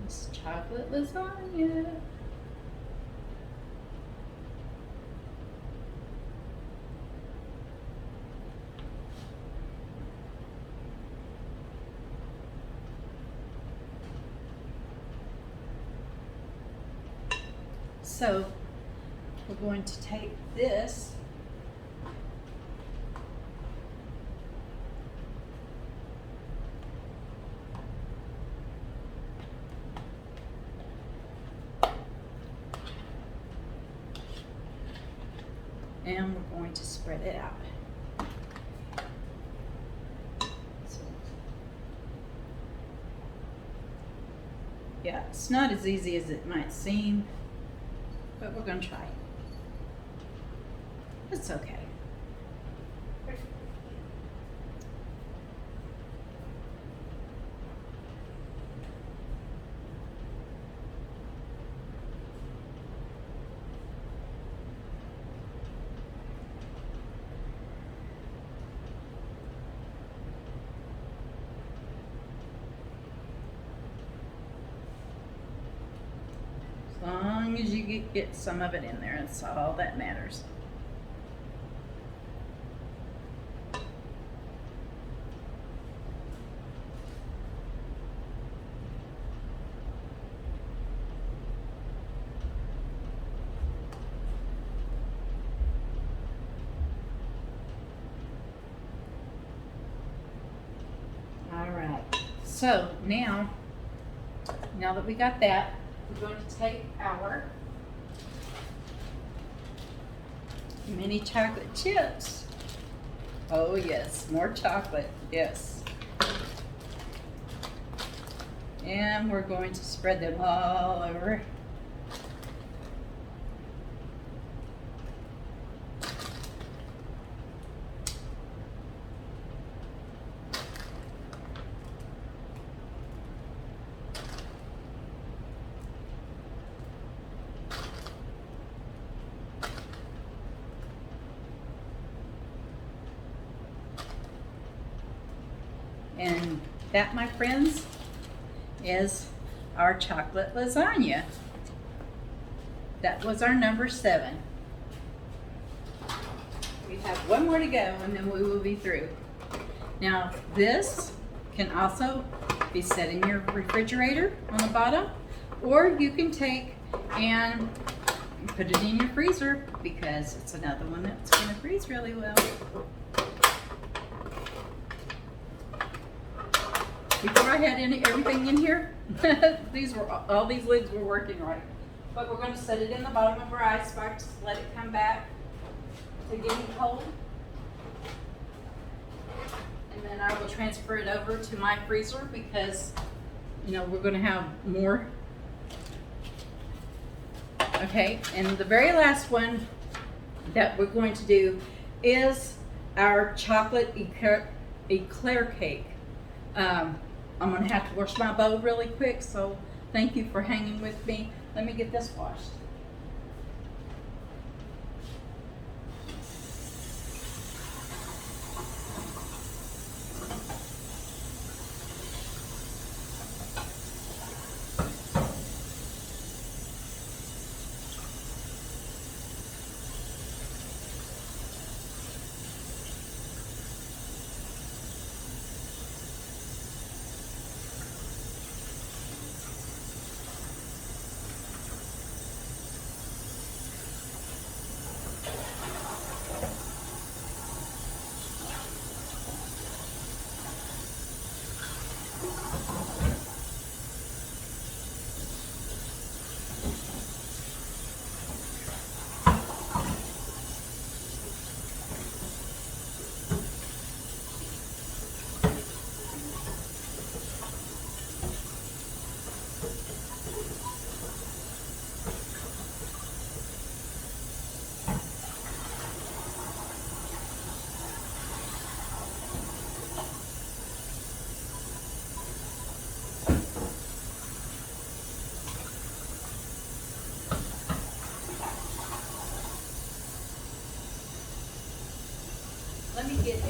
This chocolate lasagna. So we're going to take this. And we're going to spread it out. Yeah, it's not as easy as it might seem, but we're going to try. It's okay. As long as you get some of it in there, that's all that matters. All right, so now that we got that, we're going to take our mini chocolate chips. Oh yes, more chocolate, yes. And we're going to spread them all over. And that, my friends, is our chocolate lasagna. That was our number 7. We have one more to go and then we will be through. Now this can also be set in your refrigerator on the bottom, or you can take and put it in your freezer because it's another one that's going to freeze really well. Before I had everything in here, all these lids were working right. But we're going to set it in the bottom of our ice box, let it come back to getting cold. And then I will transfer it over to my freezer because, we're going to have more. Okay, and the very last one that we're going to do is our chocolate eclair cake. I'm going to have to wash my bowl really quick, so thank you for hanging with me. Let me get this washed. Let me get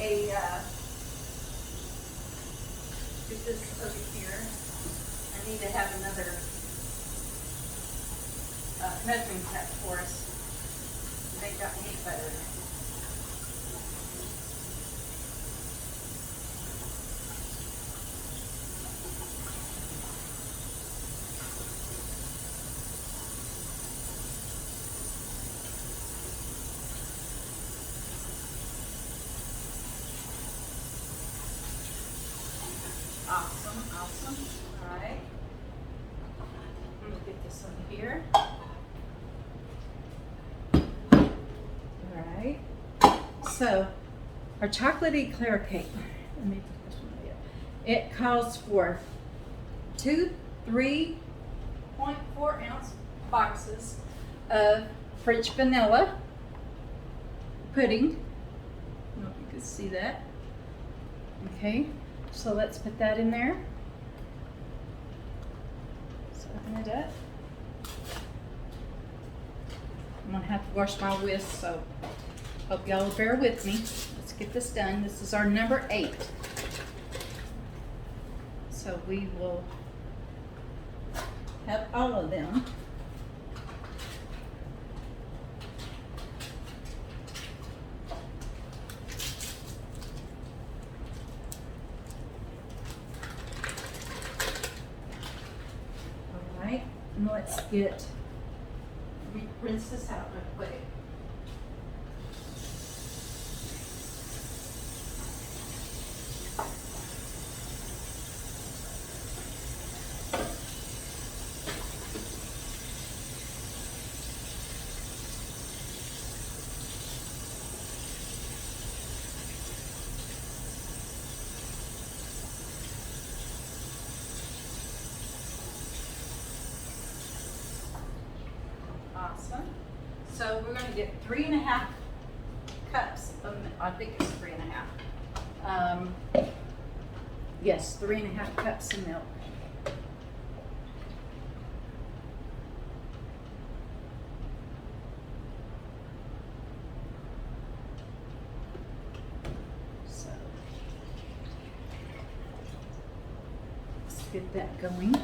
get this over here. I need to have another measuring cup for us. They got me butter in it. Awesome, awesome. All right. I'm gonna get this one here. All right. So, our chocolate eclair cake. Let me put this one here. It calls for 2 3.4-ounce boxes of French vanilla pudding. I don't know if you can see that. Okay, so let's put that in there. So open it up. I'm gonna have to wash my whisk, so hope y'all will bear with me. Let's get this done. This is our number 8. So we will have all of them. All right, and let's rinse this out real quick. Awesome. So we're going to get 3.5 cups of, I think it's 3.5. Yes, 3.5 cups of milk. So let's get that going.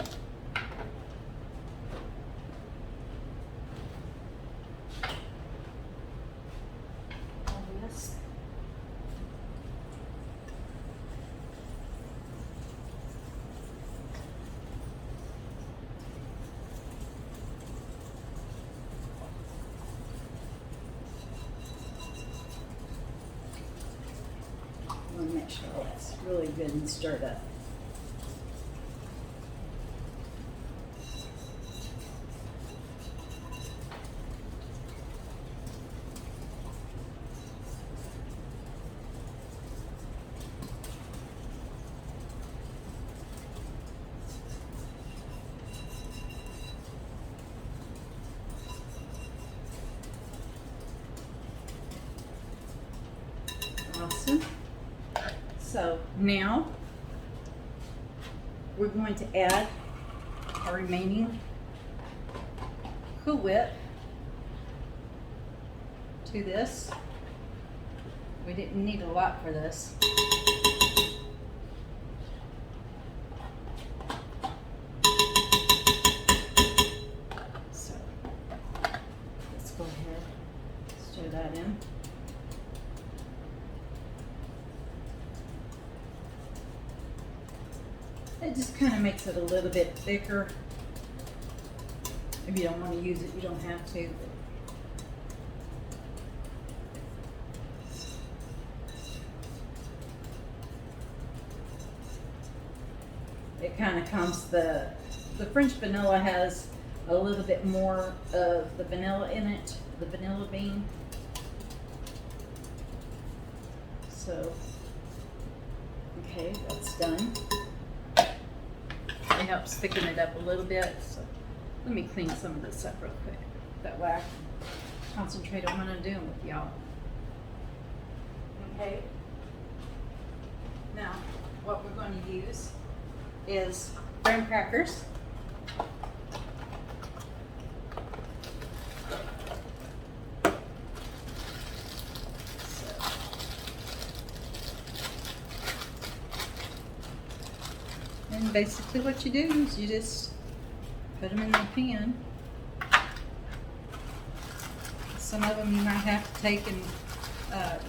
I want to make sure that's really good and stirred up. Awesome. So now we're going to add our remaining Cool Whip to this. We didn't need a lot for this. So let's go ahead, stir that in. It just kind of makes it a little bit thicker. If you don't want to use it, you don't have to. It kind of comes, the French vanilla has a little bit more of the vanilla in it, the vanilla bean. So, okay, that's done. It helps thicken it up a little bit. So let me clean some of this up real quick. That way I can concentrate on what I'm doing with y'all. Okay. Now, what we're going to use is graham crackers. And basically what you do is you just put them in the pan. Some of them you might have to take and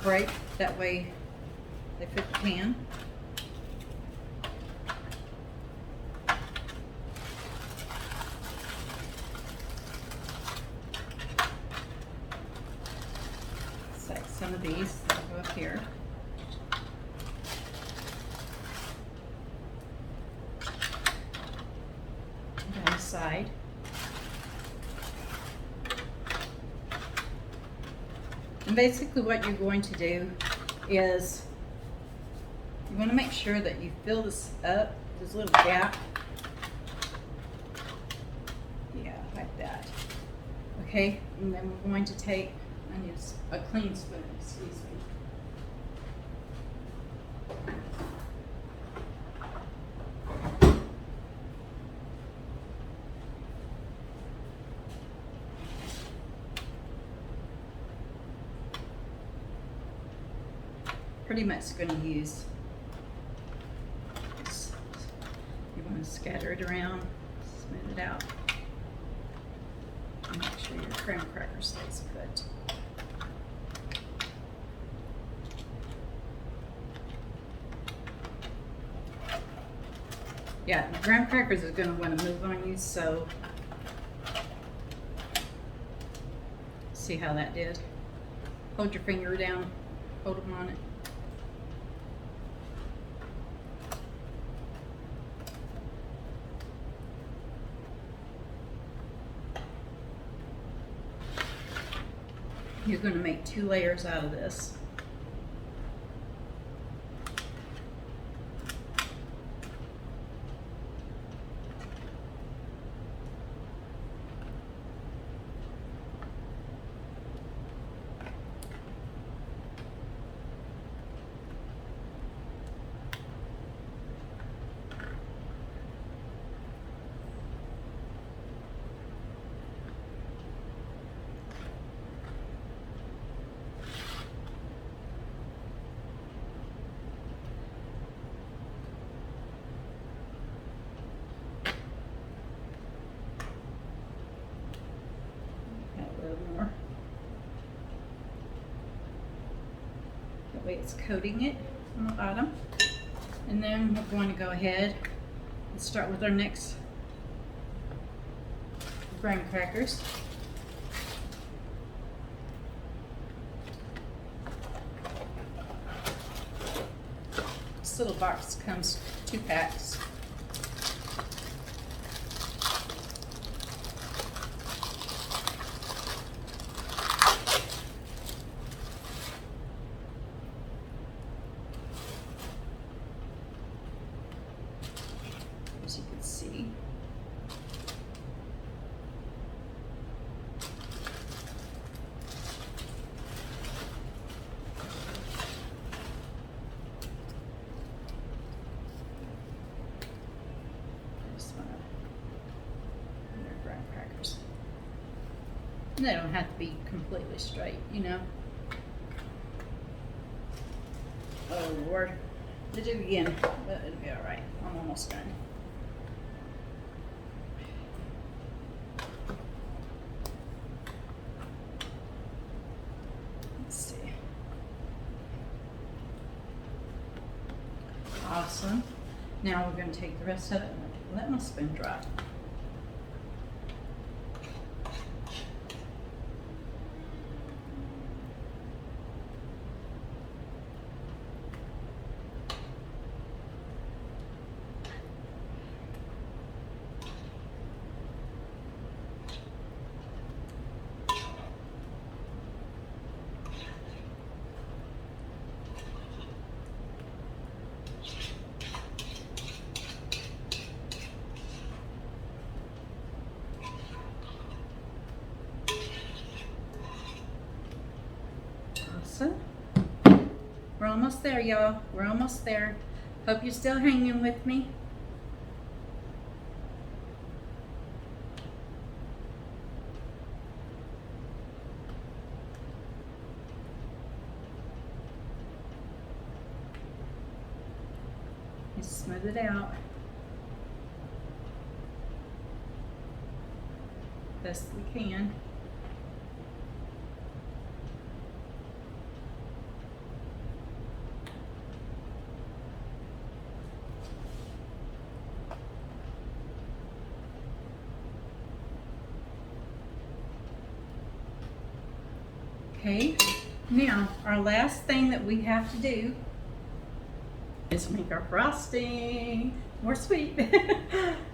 break, that way they fit the pan. So some of these go up here. And basically what you're going to do is you want to make sure that you fill this up, this little gap. Yeah, like that. Okay, and then we're going to take, I need a clean spoon, excuse me. Pretty much going to use, you want to scatter it around, smooth it out, and make sure your graham cracker stays put. Yeah, the graham crackers are going to want to move on you, so see how that did. Hold your finger down, hold them on it. You're going to make 2 layers out of this. That way it's coating it on the bottom. And then we're going to go ahead and start with our next graham crackers. This little box comes 2 packs. As you can see. Graham crackers. And they don't have to be completely straight, you know. Oh Lord. Did it again, but it'll be alright. I'm almost done. Let's see. Awesome. Now we're going to take the rest of it and let my spoon dry. We're almost there, y'all. We're almost there. Hope you're still hanging with me. Just smooth it out best we can. Okay, now our last thing that we have to do is make our frosting more sweet.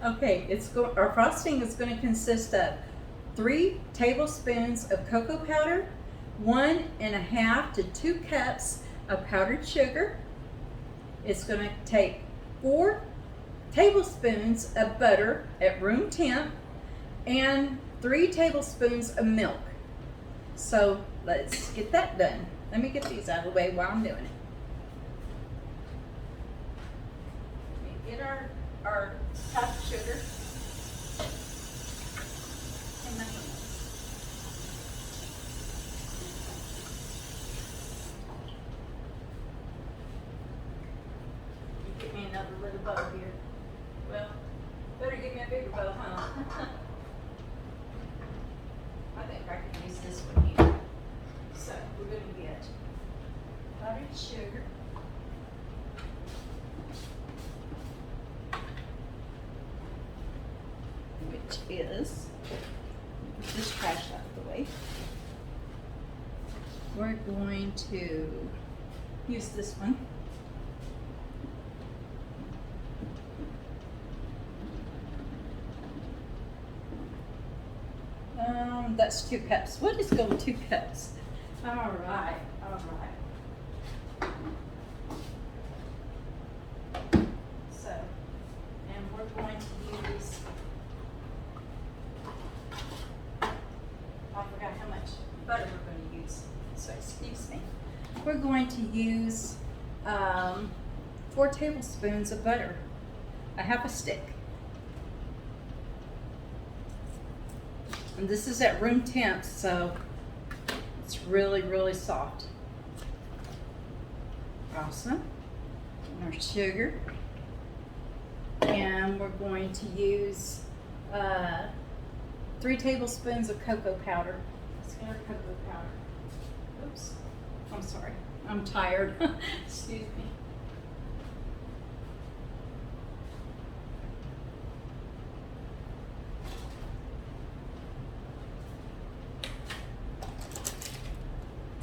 Okay, our frosting is going to consist of 3 tablespoons of cocoa powder, 1.5 to 2 cups of powdered sugar. It's going to take 4 tablespoons of butter at room temp and 3 tablespoons of milk. So let's get that done. Let me get these out of the way while I'm doing it. Let me get our cup of sugar. And my hands. Get me another little bowl here. Well, better get me a bigger bowl, huh? I think I can use this one here. So we're going to get powdered sugar. Which is, get this trash out of the way. We're going to use this one. That's 2 cups. We'll just go with 2 cups. All right, all right. So, and we're going to use, I forgot how much butter we're going to use, so excuse me. We're going to use 4 tablespoons of butter, a half a stick. And this is at room temp, so it's really, really soft. Awesome. And our sugar. And we're going to use 3 tablespoons of cocoa powder. Let's get our cocoa powder. Oops. I'm sorry. I'm tired. Excuse me.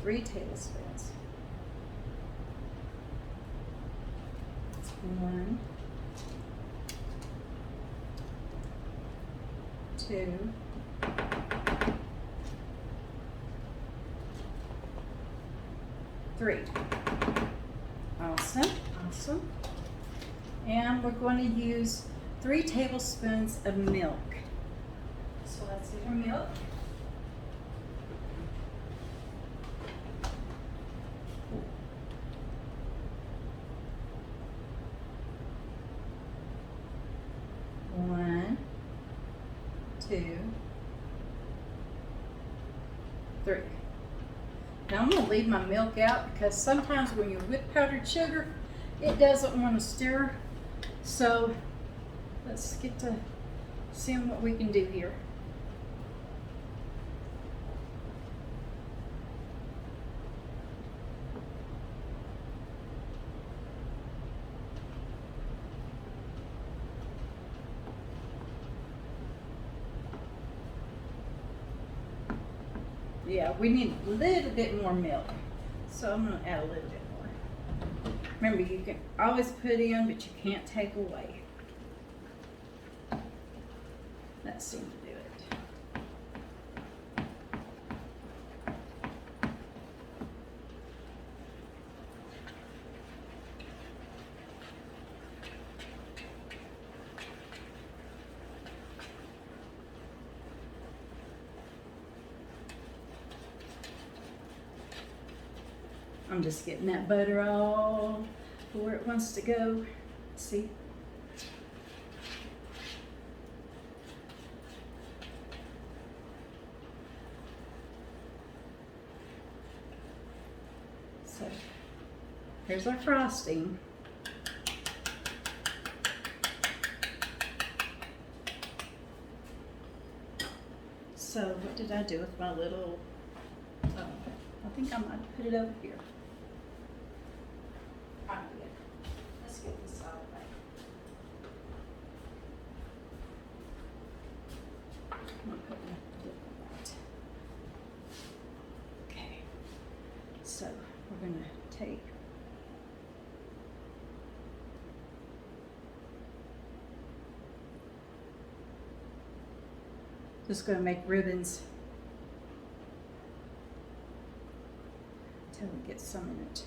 Three tablespoons. 1, 2, 3. Awesome, awesome. And we're going to use 3 tablespoons of milk. So let's get our milk. One, 2, 3. Now I'm going to leave my milk out because sometimes when you whip powdered sugar, it doesn't want to stir. So let's get to seeing what we can do here. Yeah, we need a little bit more milk. So I'm going to add a little bit more. Remember, you can always put in, but you can't take away. That seemed to do it. I'm just getting that butter all where it wants to go. See? So here's our frosting. So what did I do with my little, I think I might put it over here. Let's get this out of the way. I'm gonna put my lid on that. Okay. So we're gonna take just gonna make ribbons. till we get some in it.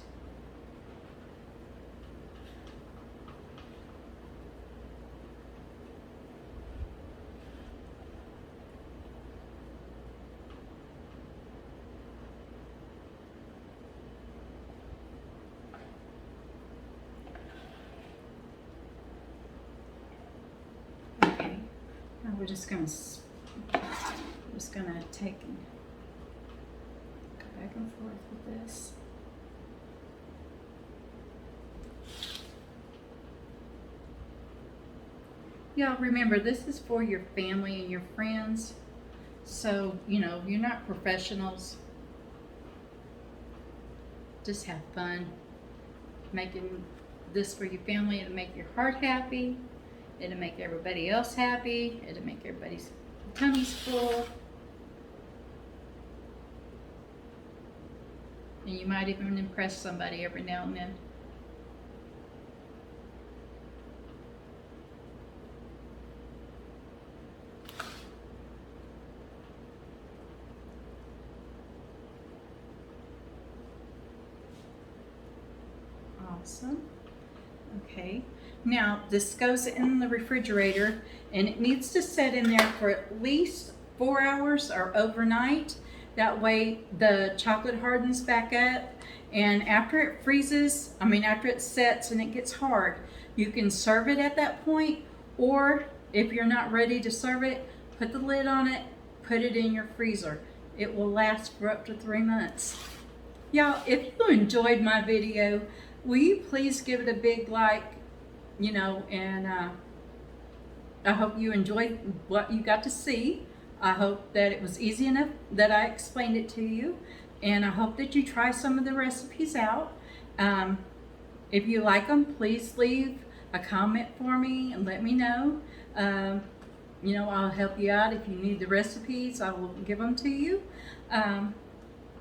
Okay, now we're just gonna take and go back and forth with this. Y'all remember, this is for your family and your friends. So, you know, you're not professionals. Just have fun making this for your family. It'll make your heart happy. It'll make everybody else happy. It'll make everybody's tummies full. And you might even impress somebody every now and then. Awesome. Okay. Now this goes in the refrigerator and it needs to set in there for at least 4 hours or overnight. That way the chocolate hardens back up, and after it freezes, after it sets and it gets hard, you can serve it at that point, or if you're not ready to serve it, put the lid on it, put it in your freezer. It will last for up to 3 months. Y'all, if you enjoyed my video, will you please give it a big like, and I hope you enjoyed what you got to see. I hope that it was easy enough that I explained it to you, and I hope that you try some of the recipes out. If you like them, please leave a comment for me and let me know. I'll help you out. If you need the recipes, I will give them to you. And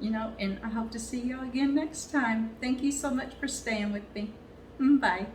I hope to see you again next time. Thank you so much for staying with me. Bye.